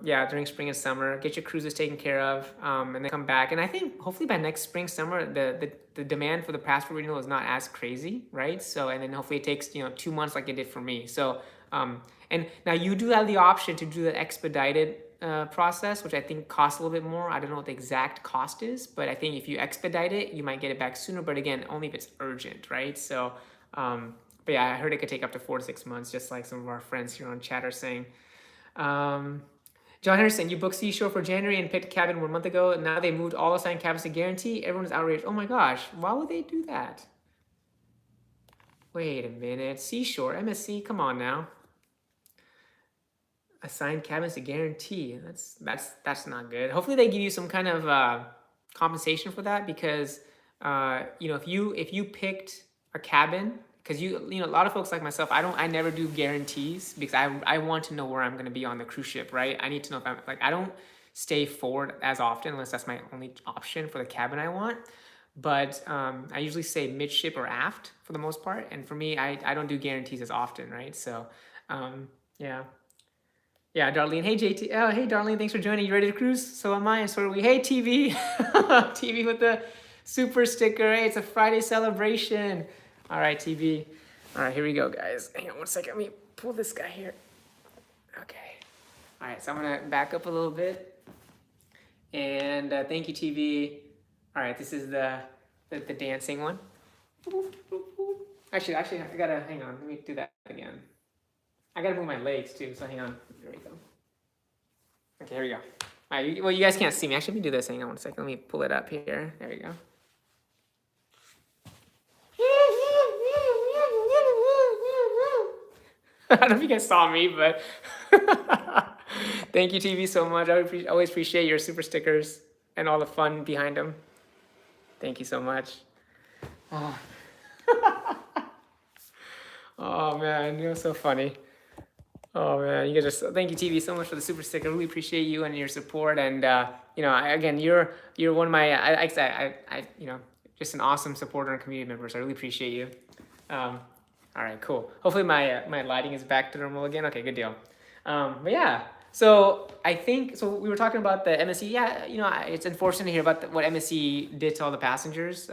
A: yeah, during spring and summer, get your cruises taken care of, and then come back. And I think hopefully by next spring, summer, the demand for the passport renewal is not as crazy, right? So, and then hopefully it takes, 2 months like it did for me. So, and now you do have the option to do the expedited process, which I think costs a little bit more. I don't know what the exact cost is, but I think if you expedite it, you might get it back sooner. But again, only if it's urgent, right? So, but yeah, I heard it could take up to 4 to 6 months, just like some of our friends here on chat are saying. John Henderson, you booked Seashore for January and picked a cabin 1 month ago. Now they moved all assigned cabins to guarantee. Everyone's outraged. Oh my gosh, why would they do that? Wait a minute. Seashore, MSC, come on now. Assigned cabins to guarantee. That's not good. Hopefully they give you some kind of compensation for that because if you picked a cabin, because a lot of folks like myself, I never do guarantees because I want to know where I'm going to be on the cruise ship, right? I need to know if I'm like, I don't stay forward as often unless that's my only option for the cabin I want. But I usually say midship or aft for the most part, and for me, I don't do guarantees as often, right? So yeah. Yeah, Darlene. Hey, JT. Oh, hey, Darlene. Thanks for joining. You ready to cruise? So am I. And so are we. Hey, TV. TV with the super sticker. Hey, it's a Friday celebration. All right, TV. All right, here we go, guys. Hang on 1 second. Let me pull this guy here. Okay. All right, so I'm going to back up a little bit. And thank you, TV. All right, this is the dancing one. Actually, I got to, hang on. Let me do that again. I gotta move my legs too, so hang on. There we go. Okay, here we go. All right, well, you guys can't see me. Actually, let me do this. Hang on 1 second. Let me pull it up here. There we go. I don't know if you guys saw me, but thank you, TV, so much. I always appreciate your super stickers and all the fun behind them. Thank you so much. Oh, oh man, you're so funny. Oh man, you guys are thank you, TV, so much for the super sticker. I really appreciate you and your support. And again, you're one of my just an awesome supporter and community member. So I really appreciate you. All right, cool. Hopefully my lighting is back to normal again. Okay, good deal. But yeah, so I think so. We were talking about the MSC. Yeah, it's unfortunate to hear about what MSC did to all the passengers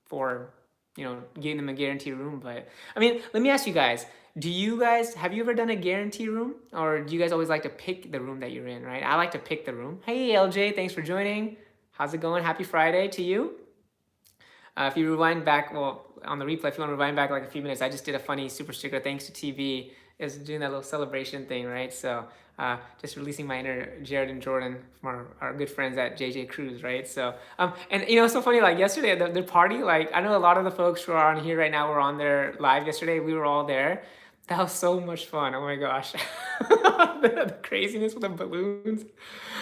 A: for giving them a guaranteed room. But I mean, let me ask you guys. Have you ever done a guarantee room, or do you guys always like to pick the room that you're in? Right, I like to pick the room. Hey LJ, thanks for joining. How's it going? Happy Friday to you. If you rewind back, well, on the replay, if you want to rewind back like a few minutes, I just did a funny super sticker thanks to TV. It was doing that little celebration thing, right? So just releasing my inner Jared and Jordan from our good friends at JJ Cruise, right? So, and it's so funny, like yesterday, the party, like I know a lot of the folks who are on here right now were on there live yesterday. We were all there. That was so much fun. Oh my gosh. The craziness with the balloons.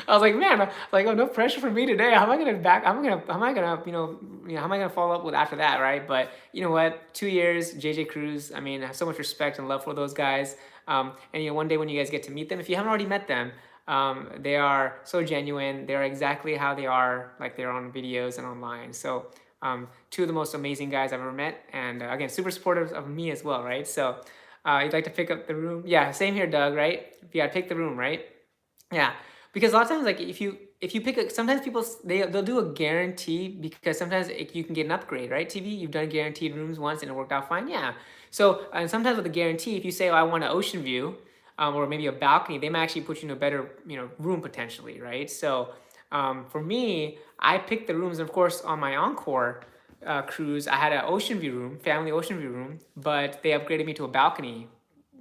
A: I was like, man, oh, no pressure for me today. How am I gonna follow up with after that, right? But you know what? 2 years, JJ Cruise. I mean, I have so much respect and love for those guys. And one day when you guys get to meet them, if you haven't already met them, they are so genuine. They're exactly how they are, like they're on videos and online. So two of the most amazing guys I've ever met. And again, super supportive of me as well, right? So you'd like to pick up the room. Yeah, same here, Doug, right? You gotta pick the room, right? Yeah, because a lot of times, like if you pick sometimes people they'll do a guarantee because sometimes you can get an upgrade, right? TV, you've done guaranteed rooms once and it worked out fine. Yeah. So and sometimes with a guarantee, if you say, oh, I want an ocean view, or maybe a balcony, they might actually put you in a better room potentially, right? So for me, I picked the rooms, and of course on my Encore cruise, I had an ocean view room, family ocean view room, but they upgraded me to a balcony,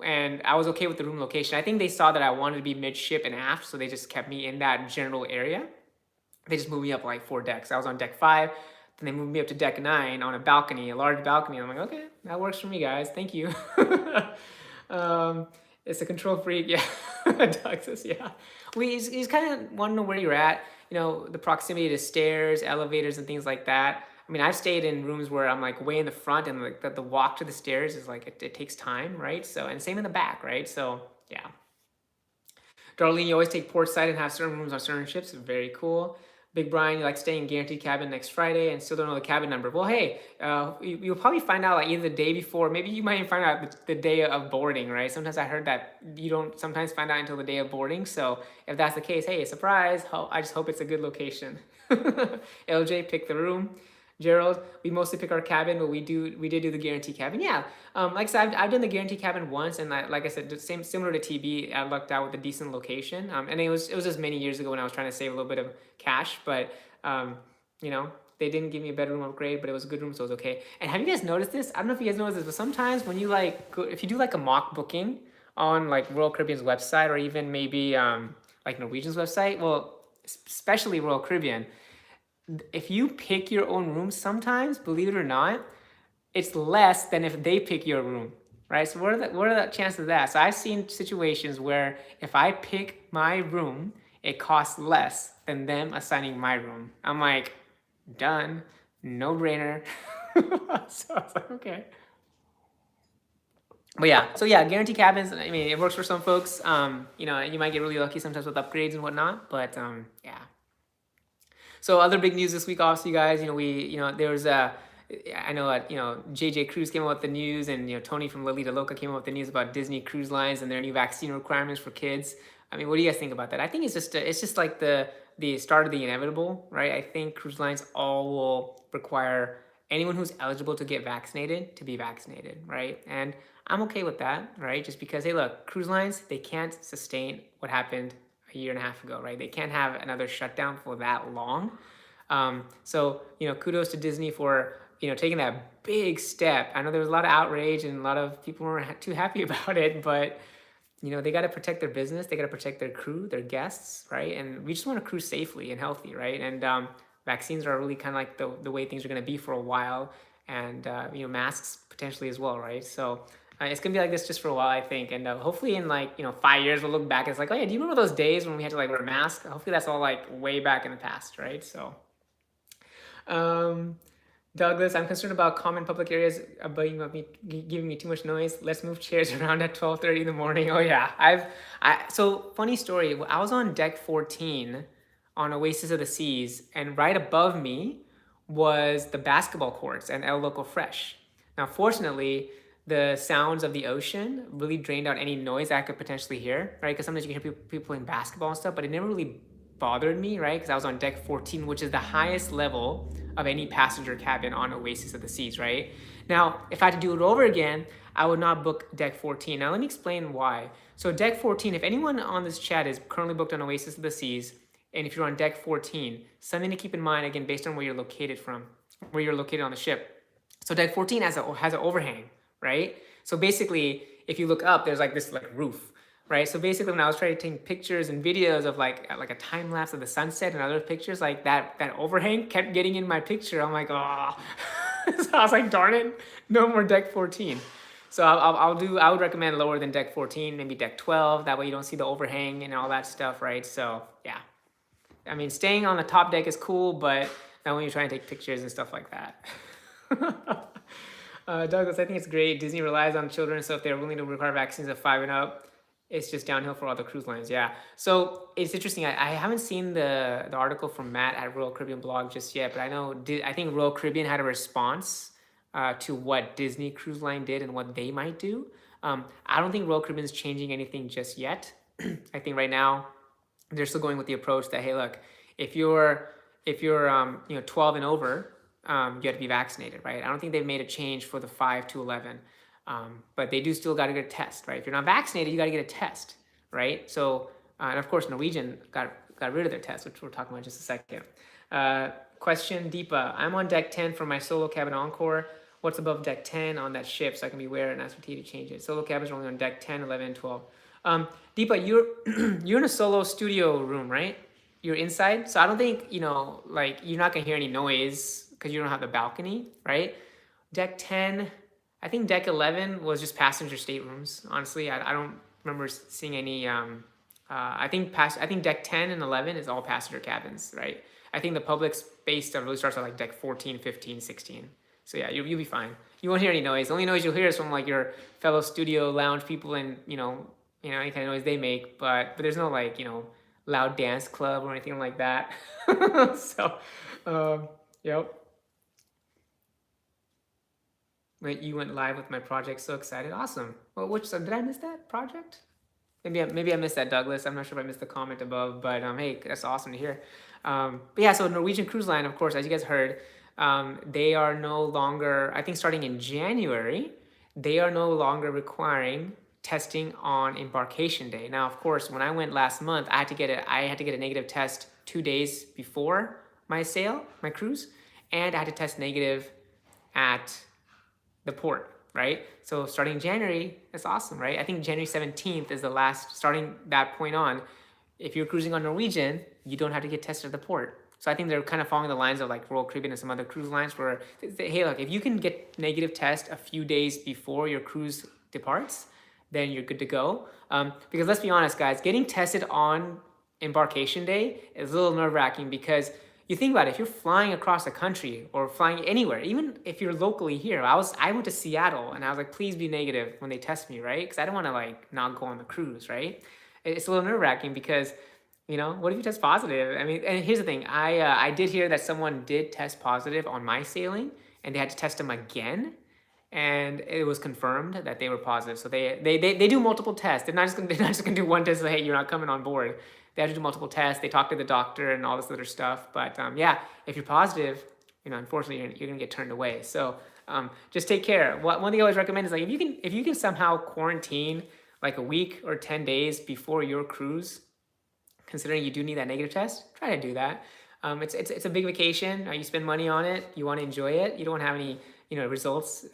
A: and I was okay with the room location. I think they saw that I wanted to be midship and aft, so they just kept me in that general area. They just moved me up like 4 decks. I was on deck 5, then they moved me up to deck 9 on a balcony, a large balcony. I'm like, okay, that works for me, guys. Thank you. It's a control freak, yeah. Doug says, yeah. He's kind of want to know where you're at. The proximity to stairs, elevators, and things like that. I mean, I've stayed in rooms where I'm like way in the front, and like the walk to the stairs is like it takes time, right? So, and same in the back, right? So, yeah. Darlene, you always take port side and have certain rooms on certain ships. Very cool. Big Brian, you like staying in guaranteed cabin next Friday and still don't know the cabin number. Well, hey, you'll probably find out like either the day before, maybe you might even find out the day of boarding, right? Sometimes I heard that you don't sometimes find out until the day of boarding. So if that's the case, hey, surprise! I just hope it's a good location. LJ, pick the room. Gerald, we mostly pick our cabin, but we did do the guarantee cabin. Yeah, like I said, I've done the guarantee cabin once, and like I said, similar to TB, I lucked out with a decent location. And it was just many years ago when I was trying to save a little bit of cash, but they didn't give me a bedroom upgrade, but it was a good room, so it was okay. And have you guys noticed this? I don't know if you guys noticed this, but sometimes when you if you do like a mock booking on like Royal Caribbean's website, or even maybe like Norwegian's website, well, especially Royal Caribbean, if you pick your own room, sometimes, believe it or not, it's less than if they pick your room, right? So what are the chances of that? So I've seen situations where if I pick my room, it costs less than them assigning my room. I'm like, done, no brainer. So I was like, okay. But yeah, so yeah, guarantee cabins, I mean, it works for some folks. You might get really lucky sometimes with upgrades and whatnot, but yeah. So other big news this week, obviously, guys, there was I know JJ Cruise came up with the news, and Tony from Lolita Loca came up with the news about Disney Cruise Lines and their new vaccine requirements for kids. I mean, what do you guys think about that? I think it's just like the start of the inevitable, right? I think cruise lines all will require anyone who's eligible to get vaccinated to be vaccinated, right? And I'm okay with that, right? Just because, hey, look, cruise lines, they can't sustain what happened a year and a half ago, right? They can't have another shutdown for that long. So, kudos to Disney for, taking that big step. I know there was a lot of outrage and a lot of people weren't too happy about it, but they got to protect their business, they got to protect their crew, their guests, right? And we just want to cruise safely and healthy, right? And vaccines are really kind of like the way things are going to be for a while, and masks potentially as well, right? So it's gonna be like this just for a while, I think, and hopefully in like 5 years we'll look back and it's like, oh yeah, do you remember those days when we had to like wear a mask? Hopefully that's all like way back in the past, right? So um Douglas, I'm concerned about common public areas giving me too much noise. Let's move chairs around at 12:30 in the morning. Oh yeah, so funny story. I was on deck 14 on Oasis of the Seas, and right above me was the basketball courts and El Loco Fresh. Now, fortunately, the sounds of the ocean really drained out any noise I could potentially hear, right? Because sometimes you can hear people playing basketball and stuff, but it never really bothered me, right? Because I was on deck 14, which is the highest level of any passenger cabin on Oasis of the Seas, right? Now, if I had to do it over again, I would not book deck 14. Now, let me explain why. So deck 14, if anyone on this chat is currently booked on Oasis of the Seas, and if you're on deck 14, something to keep in mind, again, based on where you're located on the ship. So deck 14 has an overhang, right? So basically, if you look up, there's like this like roof, right? So basically, when I was trying to take pictures and videos of like a time lapse of the sunset and other pictures, like that overhang kept getting in my picture. I'm like, oh, so I was like, darn it, no more deck 14. So I would recommend lower than deck 14, maybe deck 12. That way you don't see the overhang and all that stuff, right? So yeah, I mean, staying on the top deck is cool, but not when you're trying to take pictures and stuff like that. Douglas, I think it's great. Disney relies on children, so if they're willing to require vaccines of 5 and up, it's just downhill for all the cruise lines. Yeah. So it's interesting. I haven't seen the article from Matt at Royal Caribbean blog just yet, but I think Royal Caribbean had a response to what Disney Cruise Line did and what they might do. I don't think Royal Caribbean is changing anything just yet. I think right now they're still going with the approach that, hey, look, if you're 12 and over, you have to be vaccinated, right? I don't think they've made a change for the 5 to 11. But they do still got to get a test, right? If you're not vaccinated, you got to get a test, right? So, and of course, Norwegian got rid of their test, which we'll talk about in just a second. Question, Deepa, I'm on deck 10 for my solo cabin encore. What's above deck 10 on that ship so I can be aware and ask for T to change it? Solo cabins are only on deck 10, 11, and 12. Deepa, you're in a solo studio room, right? You're inside, so I don't think, like you're not gonna hear any noise because you don't have the balcony, right? Deck 10, I think deck 11 was just passenger staterooms. Honestly, I don't remember seeing any. I think deck 10 and 11 is all passenger cabins, right? I think the public space stuff really starts at like deck 14, 15, 16. So yeah, you'll be fine. You won't hear any noise. The only noise you'll hear is from like your fellow studio lounge people and any kind of noise they make. But there's no like loud dance club or anything like that. So, yep. You went live with my project. So excited. Awesome. Well, did I miss that project? Maybe I missed that, Douglas. I'm not sure if I missed the comment above, but hey, that's awesome to hear. But yeah, so Norwegian Cruise Line, of course, as you guys heard, they are no longer, I think starting in January, they are no longer requiring testing on embarkation day. Now, of course, when I went last month, I had to get a negative test 2 days before my cruise, and I had to test negative at the port, right? So starting January, that's awesome, right? I think January 17th is the last, starting that point on, if you're cruising on Norwegian, you don't have to get tested at the port. So I think they're kind of following the lines of like Royal Caribbean and some other cruise lines where, hey, look, if you can get negative test a few days before your cruise departs, then you're good to go. Because let's be honest, guys, getting tested on embarkation day is a little nerve-wracking because you think about it, if you're flying across the country or flying anywhere, even if you're locally here, I went to Seattle and I was like, please be negative when they test me, right? Because I don't want to like not go on the cruise, right? It's a little nerve-wracking because, what if you test positive? I mean, and here's the thing, I did hear that someone did test positive on my sailing and they had to test them again. And it was confirmed that they were positive. So they do multiple tests. They're not just gonna do one test and say, hey, you're not coming on board. They have to do multiple tests. They talk to the doctor and all this other stuff. But yeah, if you're positive, unfortunately you're gonna get turned away. So just take care. One thing I always recommend is like if you can somehow quarantine like a week or 10 days before your cruise, considering you do need that negative test, try to do that. It's a big vacation. You spend money on it. You want to enjoy it. You don't have any results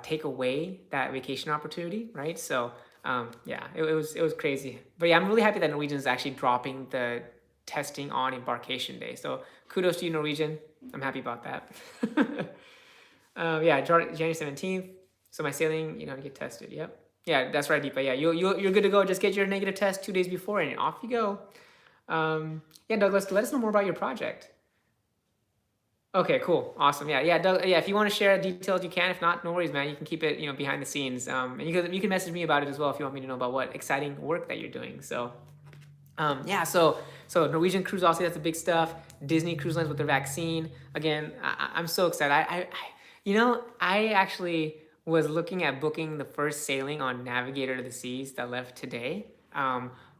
A: take away that vacation opportunity, right? So Yeah, it was crazy. But yeah, I'm really happy that Norwegian is actually dropping the testing on embarkation day. So kudos to you, Norwegian. I'm happy about that. Yeah, January 17th. So my sailing, get tested. Yep. Yeah, that's right, Deepa. Yeah, you're good to go. Just get your negative test 2 days before and off you go. Yeah, Douglas, let us know more about your project. Okay, cool, awesome. Yeah, yeah, Doug, yeah. If you want to share details, you can. If not, no worries, man. You can keep it, behind the scenes. And you can message me about it as well if you want me to know about what exciting work that you're doing. So, yeah. So Norwegian cruise, obviously that's the big stuff. Disney Cruise Lines with their vaccine. Again, I'm so excited. I actually was looking at booking the first sailing on Navigator to the Seas that left today.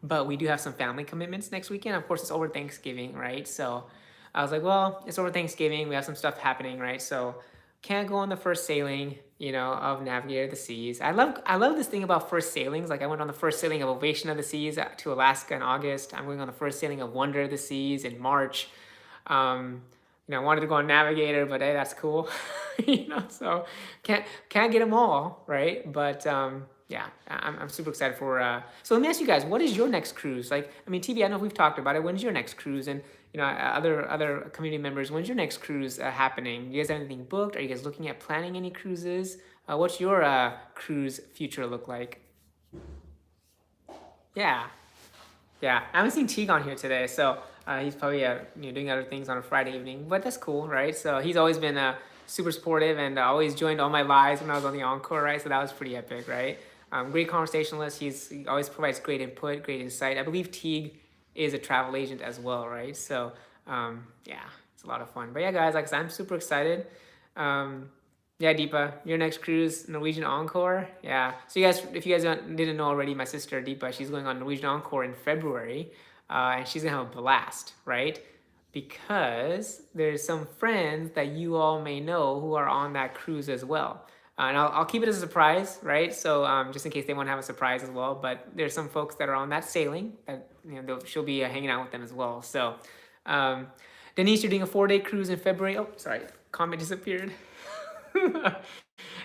A: But we do have some family commitments next weekend. Of course, it's over Thanksgiving, right? So I was like, well, it's over Thanksgiving. We have some stuff happening, right? So can't go on the first sailing, of Navigator of the Seas. I love this thing about first sailings. Like I went on the first sailing of Ovation of the Seas to Alaska in August. I'm going on the first sailing of Wonder of the Seas in March. Um, I wanted to go on Navigator, but hey, that's cool. So can't get them all, right? But yeah, I'm super excited for. So let me ask you guys, what is your next cruise? Like, I mean, TV, I know we've talked about it. When's your next cruise? And other community members, when's your next cruise happening? You guys have anything booked? Are you guys looking at planning any cruises? What's your cruise future look like? Yeah, yeah. I haven't seen Teague on here today, so he's probably doing other things on a Friday evening. But that's cool, right? So he's always been super supportive and always joined all my lives when I was on the Encore, right? So that was pretty epic, right? Great conversationalist. He always provides great input, great insight. I believe Teague is a travel agent as well, right? So yeah, it's a lot of fun. But yeah, guys, like I said, I'm super excited. Yeah, Deepa, your next cruise, Norwegian Encore. Yeah. So you guys, if you guys didn't know already, my sister Deepa, she's going on Norwegian Encore in February, and she's gonna have a blast, right? Because there's some friends that you all may know who are on that cruise as well. And I'll keep it as a surprise, right? So just in case they want to have a surprise as well. But there's some folks that are on that sailing that she'll be hanging out with them as well. So Denise, you're doing a 4-day cruise in February. Oh, sorry, comment disappeared.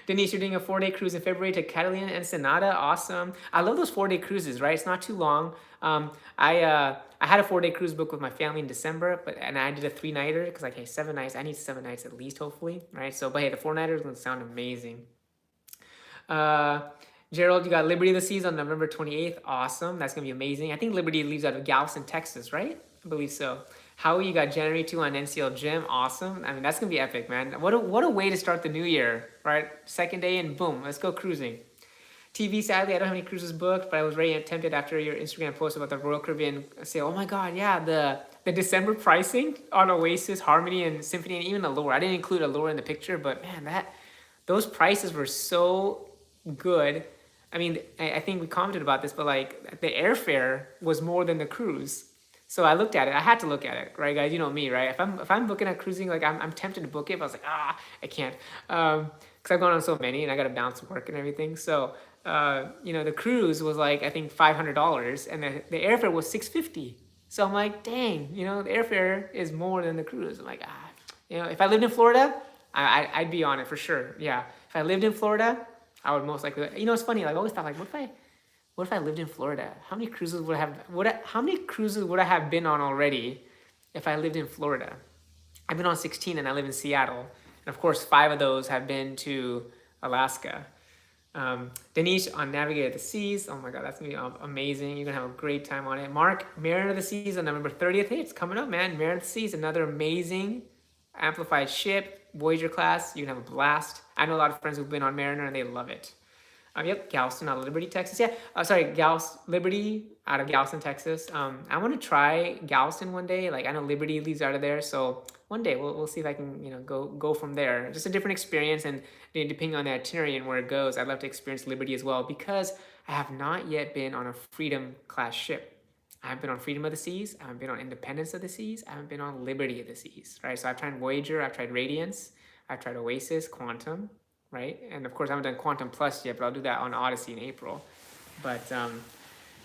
A: Denise, you're doing a 4-day cruise in February to Catalina and Ensenada. Awesome. I love those 4-day cruises, right? It's not too long. I had a 4-day cruise book with my family in December, and I did a 3-nighter because like, hey, 7 nights. I need 7 nights at least, hopefully, right? So, but hey, the 4-nighter is gonna sound amazing. Gerald, you got Liberty of the Seas on November 28th. Awesome. That's gonna be amazing. I think Liberty leaves out of Galveston, Texas, right? I believe so. Howie, you got January 2 on NCL Gym. Awesome. I mean, that's gonna be epic, man. What a way to start the new year, right? Second day and boom, let's go cruising. TV, sadly, I don't have any cruises booked, but I was very tempted after your Instagram post about the Royal Caribbean sale. Oh my God, yeah, the December pricing on Oasis, Harmony, and Symphony, and even Allure. I didn't include Allure in the picture, but man, those prices were so good. I mean, I think we commented about this, but like the airfare was more than the cruise. So I looked at it. I had to look at it, right, guys? You know me, right? If I'm looking at cruising, like I'm tempted to book it, but I was like, I can't, because I've gone on so many and I got to balance work and everything. So the cruise was like I think $500, and the airfare was $650. So I'm like, dang, the airfare is more than the cruise. I'm like, if I lived in Florida, I'd be on it for sure. Yeah, if I lived in Florida, I would most likely. It's funny. Like I always thought, like, what if I lived in Florida? How many cruises would I have been on already if I lived in Florida? I've been on 16 and I live in Seattle. And of course, 5 of those have been to Alaska. Denise on Navigator the Seas. Oh my God, that's gonna be amazing. You're gonna have a great time on it. Mark, Mariner of the Seas on November 30th. Hey, it's coming up, man. Mariner of the Seas, another amazing amplified ship, Voyager class. You're gonna have a blast. I know a lot of friends who've been on Mariner and they love it. Yep, Galveston out of Liberty, Texas. Yeah, Liberty out of Galveston, Texas. I want to try Galveston one day. Like I know Liberty leaves out of there, so one day we'll see if I can go from there. Just a different experience, and depending on the itinerary and where it goes, I'd love to experience Liberty as well because I have not yet been on a Freedom class ship. I haven't been on Freedom of the Seas. I haven't been on Independence of the Seas. I haven't been on Liberty of the Seas. Right, so I've tried Voyager. I've tried Radiance. I've tried Oasis, Quantum. Right, and of course I haven't done Quantum Plus yet, but I'll do that on Odyssey in April. But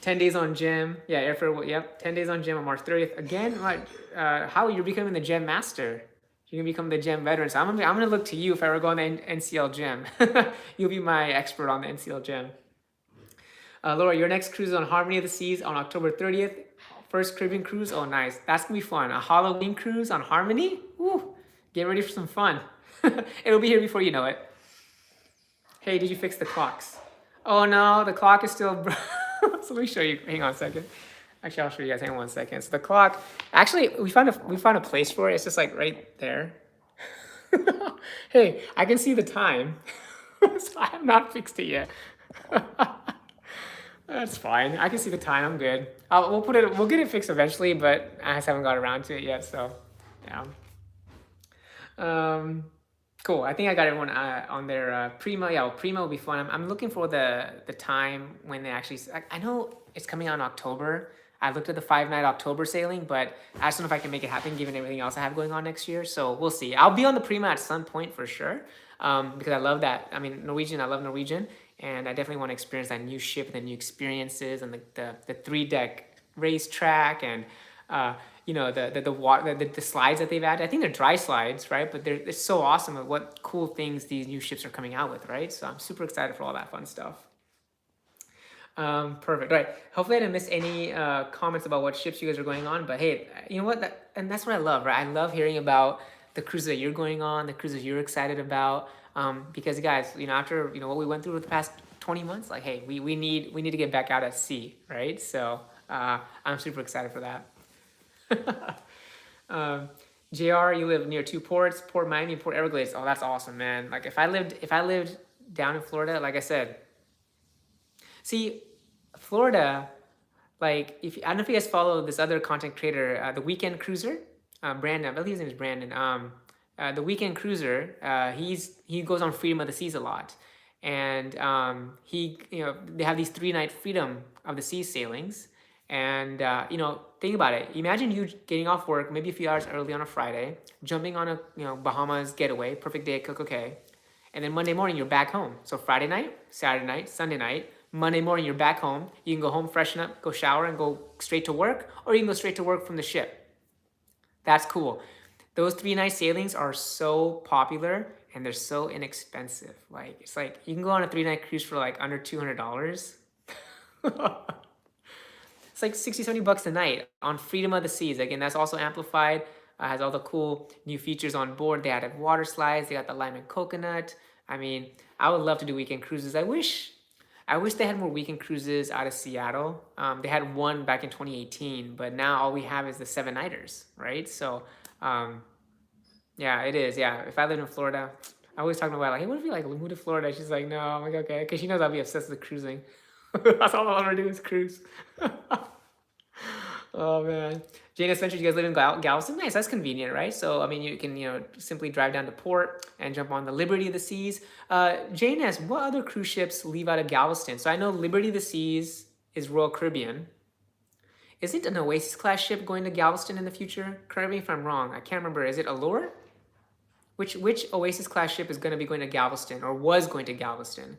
A: 10 days on Gem, yeah, airfare. Yep, 10 days on Gem on March 30th. Again, like how you're becoming the Gem master? You're gonna become the Gem veteran. So I'm gonna look to you if I ever go on the NCL Gem. You'll be my expert on the NCL Gem. Laura, your next cruise is on Harmony of the Seas on October 30th. First Caribbean cruise. Oh, nice. That's gonna be fun. A Halloween cruise on Harmony. Woo! Get ready for some fun. It'll be here before you know it. Hey, did you fix the clocks? Oh no, the clock is still. So let me show you. Hang on a second. Actually, I'll show you guys. Hang on 1 second. So the clock. Actually, we found a place for it. It's just like right there. Hey, I can see the time. So I have not fixed it yet. That's fine. I can see the time. I'm good. We'll get it fixed eventually, but I just haven't got around to it yet. So, yeah. Cool. I think I got everyone on their Prima. Yeah, well, Prima will be fun. I'm looking for the time when they actually. I know it's coming out in October. I looked at the 5-night October sailing, but I just don't know if I can make it happen given everything else I have going on next year. So we'll see. I'll be on the Prima at some point for sure, because I love that. I mean, Norwegian. I love Norwegian, and I definitely want to experience that new ship, the new experiences, and the 3-deck racetrack, and the slides that they've added. I think they're dry slides, right? But it's so awesome at what cool things these new ships are coming out with, right? So I'm super excited for all that fun stuff. Perfect. All right. Hopefully I didn't miss any comments about what ships you guys are going on. But hey, you know what? And that's what I love, right? I love hearing about the cruises that you're going on, the cruises you're excited about. Because guys, after what we went through with the past 20 months, like, hey, we need to get back out at sea, right? So I'm super excited for that. JR, you live near 2 ports, Port Miami and Port Everglades. Oh, that's awesome, man. Like if I lived down in Florida, like I said, see, Florida, like I don't know if you guys follow this other content creator, the Weekend Cruiser, Brandon. I believe his name is Brandon. The Weekend Cruiser, he goes on Freedom of the Seas a lot, and they have these 3-night Freedom of the Seas sailings, and think about it. Imagine you getting off work maybe a few hours early on a Friday, jumping on a Bahamas getaway, perfect day at Coco, and then Monday morning you're back home. So Friday night, Saturday night, Sunday night. Monday morning, you're back home. You can go home, freshen up, go shower, and go straight to work, or you can go straight to work from the ship. That's cool. Those 3-night sailings are so popular, and they're so inexpensive. Like, it's like you can go on a 3-night cruise for like under $200. It's like 60, 70 bucks a night on Freedom of the Seas. Again, that's also amplified. Has all the cool new features on board. They added water slides. They got the lime and coconut. I mean, I would love to do weekend cruises. I wish they had more weekend cruises out of Seattle. They had one back in 2018, but now all we have is the 7-nighters, right? So, yeah, it is. Yeah, if I lived in Florida, I always talk to my wife, like, hey, what if we move to Florida? She's like, no. I'm like, okay, because she knows I'll be obsessed with cruising. That's all I'll ever do is cruise. Oh man, Jane Adventure, you guys live in Galveston? Nice, that's convenient, right? So I mean, you can simply drive down to port and jump on the Liberty of the Seas. Jane asks, what other cruise ships leave out of Galveston? So I know Liberty of the Seas is Royal Caribbean. Isn't an Oasis class ship going to Galveston in the future? Correct me if I'm wrong. I can't remember. Is it Allure? Which Oasis class ship is going to be going to Galveston or was going to Galveston?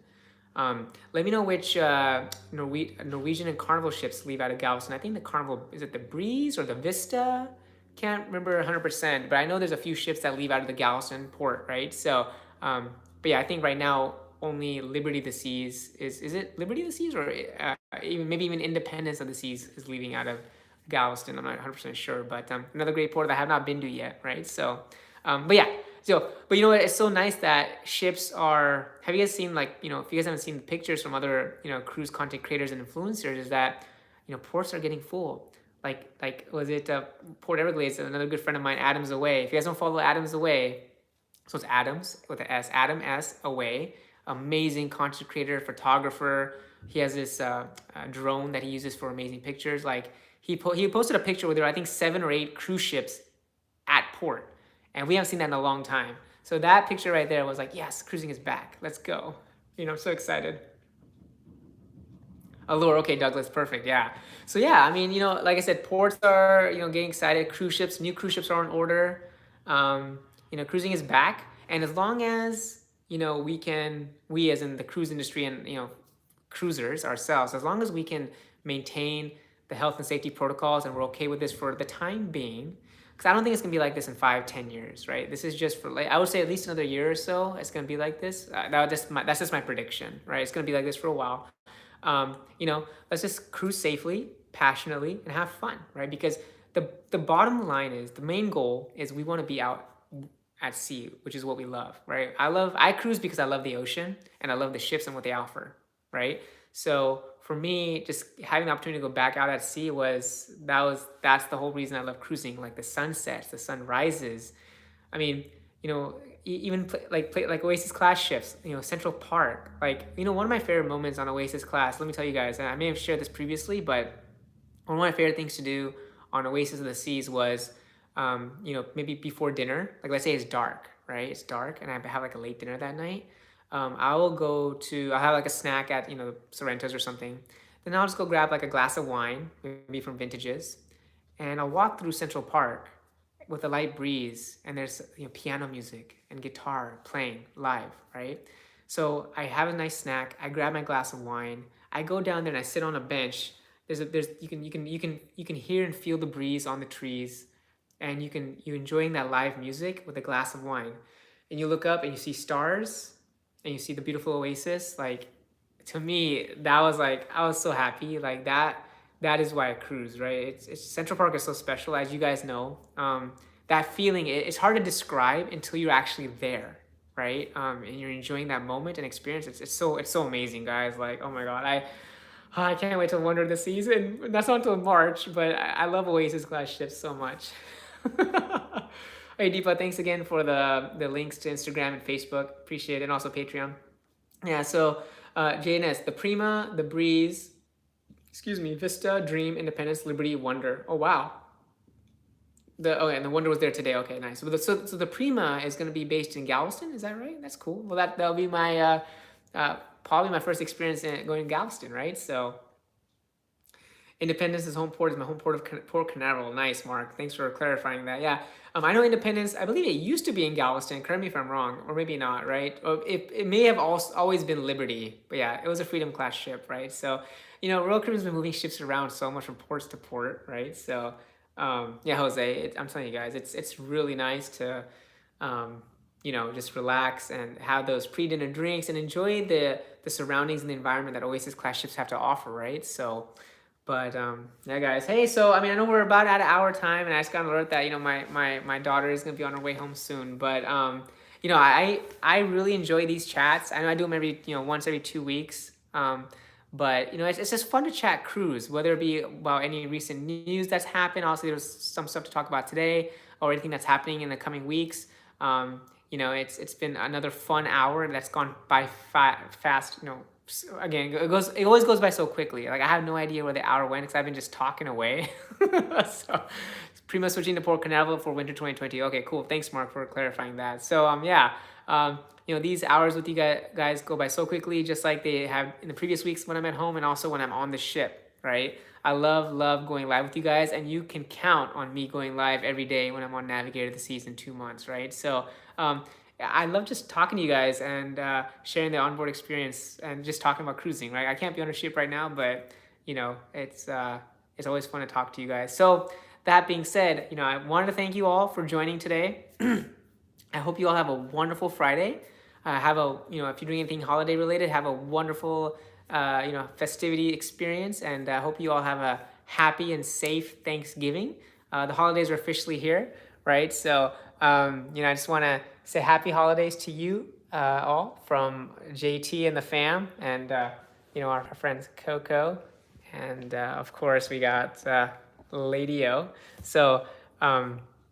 A: Let me know which Norwegian and Carnival ships leave out of Galveston. I think the Carnival, is it the Breeze or the Vista? Can't remember 100%, but I know there's a few ships that leave out of the Galveston port, right? So, but yeah, I think right now only Liberty of the Seas is it Liberty of the Seas, or maybe even Independence of the Seas is leaving out of Galveston. I'm not 100% sure, but another great port that I have not been to yet, right? So, but yeah. So, but you know what? It's so nice that ships are. Have you guys seen, like, if you guys haven't seen the pictures from other cruise content creators and influencers, is that ports are getting full. Like was it Port Everglades? Another good friend of mine, Adams Away. If you guys don't follow Adams Away, so it's Adams with an S, Adam S Away. Amazing content creator, photographer. He has this drone that he uses for amazing pictures. Like he posted a picture where there were, I think, 7 or 8 cruise ships at port. And we haven't seen that in a long time. So that picture right there was like, yes, cruising is back. Let's go. I'm so excited. Allure, okay, Douglas, perfect, yeah. So yeah, I mean, like I said, ports are, getting excited. Cruise ships, new cruise ships are on order. Cruising is back. And as long as, we as in the cruise industry and, cruisers ourselves, as long as we can maintain the health and safety protocols and we're okay with this for the time being, because I don't think it's going to be like this in 5-10 years, right? This is just for, like, I would say at least another year or so, it's going to be like this. That's just my prediction, right? It's going to be like this for a while. let's just cruise safely, passionately, and have fun, right? Because the bottom line is the main goal is we want to be out at sea, which is what we love, right? I cruise because I love the ocean and I love the ships and what they offer, right? So for me, just having the opportunity to go back out at sea that's the whole reason I love cruising. Like the sunsets, the sunrises. I mean, even like Oasis class ships. Central Park. Like one of my favorite moments on Oasis class. Let me tell you guys. And I may have shared this previously, but one of my favorite things to do on Oasis of the Seas was, maybe before dinner. Like let's say it's dark, right? It's dark, and I have like a late dinner that night. I'll have like a snack at Sorrento's or something. Then I'll just go grab like a glass of wine, maybe from Vintages, and I'll walk through Central Park with a light breeze, and there's piano music and guitar playing live, right? So I have a nice snack. I grab my glass of wine. I go down there and I sit on a bench. You can hear and feel the breeze on the trees, and you enjoying that live music with a glass of wine, and you look up and you see stars, and you see the beautiful oasis. Like, to me, that was like, I was so happy. Like that is why I cruise, right? It's Central Park is so special, as you guys know. That feeling, it's hard to describe until you're actually there, right? And you're enjoying that moment and experience. It's so amazing, guys. Like, oh my god, I can't wait to Wonder of the Seas, and that's not until March. But I love Oasis class ships so much. Hey Deepa, thanks again for the links to Instagram and Facebook. Appreciate it, and also Patreon. Yeah. So JNS, the Prima, the Breeze, Vista, Dream, Independence, Liberty, Wonder. Oh wow. And the Wonder was there today. Okay, nice. So the Prima is going to be based in Galveston. Is that right? That's cool. Well, that'll be my probably my first experience going to Galveston, right? So Independence is my home port of Port Canaveral. Nice, Mark. Thanks for clarifying that. Yeah, I know Independence. I believe it used to be in Galveston. Correct me if I'm wrong, or maybe not. Right? It may have always been Liberty, but yeah, it was a Freedom class ship, right? So, Royal Caribbean's been moving ships around so much from ports to port, right? So, yeah, Jose, I'm telling you guys, it's really nice to, just relax and have those pre-dinner drinks and enjoy the surroundings and the environment that Oasis class ships have to offer, right? So. But yeah, guys. Hey, so I know we're about at our time, and I just got an alert that my daughter is gonna be on her way home soon. But I really enjoy these chats. I know I do them every once every 2 weeks. But it's just fun to chat cruise, whether it be about any recent news that's happened. Also, there's some stuff to talk about today, or anything that's happening in the coming weeks. It's been another fun hour that's gone by fast. Again, it always goes by so quickly. Like, I have no idea where the hour went because I've been just talking away. So pretty much switching to Port Canaveral for winter 2020. Okay, cool. Thanks, Mark, for clarifying that. So these hours with you guys go by so quickly, just like they have in the previous weeks when I'm at home and also when I'm on the ship, right? I love going live with you guys, and you can count on me going live every day when I'm on Navigator the Seas in 2 months, right? So I love just talking to you guys and sharing the onboard experience and just talking about cruising, right? I can't be on a ship right now, but it's always fun to talk to you guys. So that being said, I wanted to thank you all for joining today. I hope you all have a wonderful Friday. If you're doing anything holiday related, have a wonderful festivity experience, and I hope you all have a happy and safe Thanksgiving. The holidays are officially here, right? So I just want to say happy holidays to you all from JT and the fam, and our friends Coco, and of course we got Lady O. So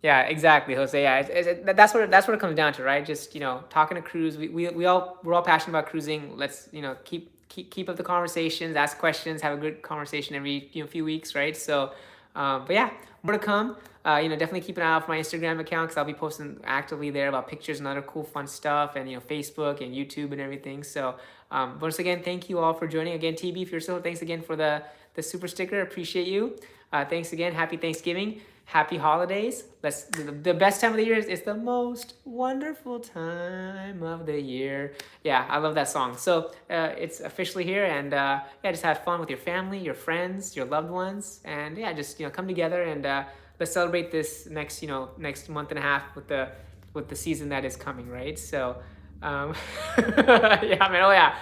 A: yeah, exactly, Jose. Yeah, that's what it comes down to, right? Just talking to cruise. We're all passionate about cruising. Let's keep up the conversations, ask questions, have a good conversation every few weeks, right? So, but yeah, more to come. Definitely keep an eye out for my Instagram account, because I'll be posting actively there about pictures and other cool, fun stuff, and Facebook and YouTube and everything. So, once again, thank you all for joining. Again, TB, if you're still, thanks again for the super sticker. Appreciate you. Thanks again. Happy Thanksgiving. Happy holidays. The best time of the year is the most wonderful time of the year. Yeah, I love that song. So it's officially here, and just have fun with your family, your friends, your loved ones, and yeah, just come together and let's celebrate this next month and a half with the season that is coming, right? So Um, yeah, man. Oh yeah.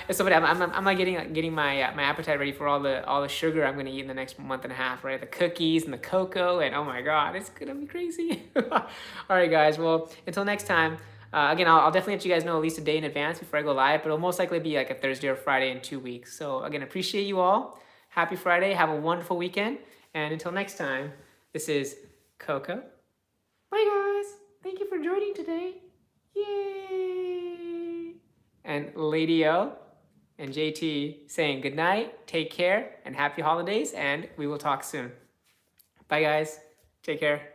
A: It's so funny. I'm like getting my appetite ready for all the sugar I'm gonna eat in the next month and a half. Right, the cookies and the cocoa, and oh my god, it's gonna be crazy. All right, guys. Well, until next time. Again, I'll definitely let you guys know at least a day in advance before I go live, but it'll most likely be like a Thursday or Friday in 2 weeks. So again, appreciate you all. Happy Friday. Have a wonderful weekend. And until next time, this is Coco. Bye, guys. Thank you for joining today. Yay! And Lady O and JT saying good night, take care, and happy holidays, and we will talk soon. Bye, guys. Take care.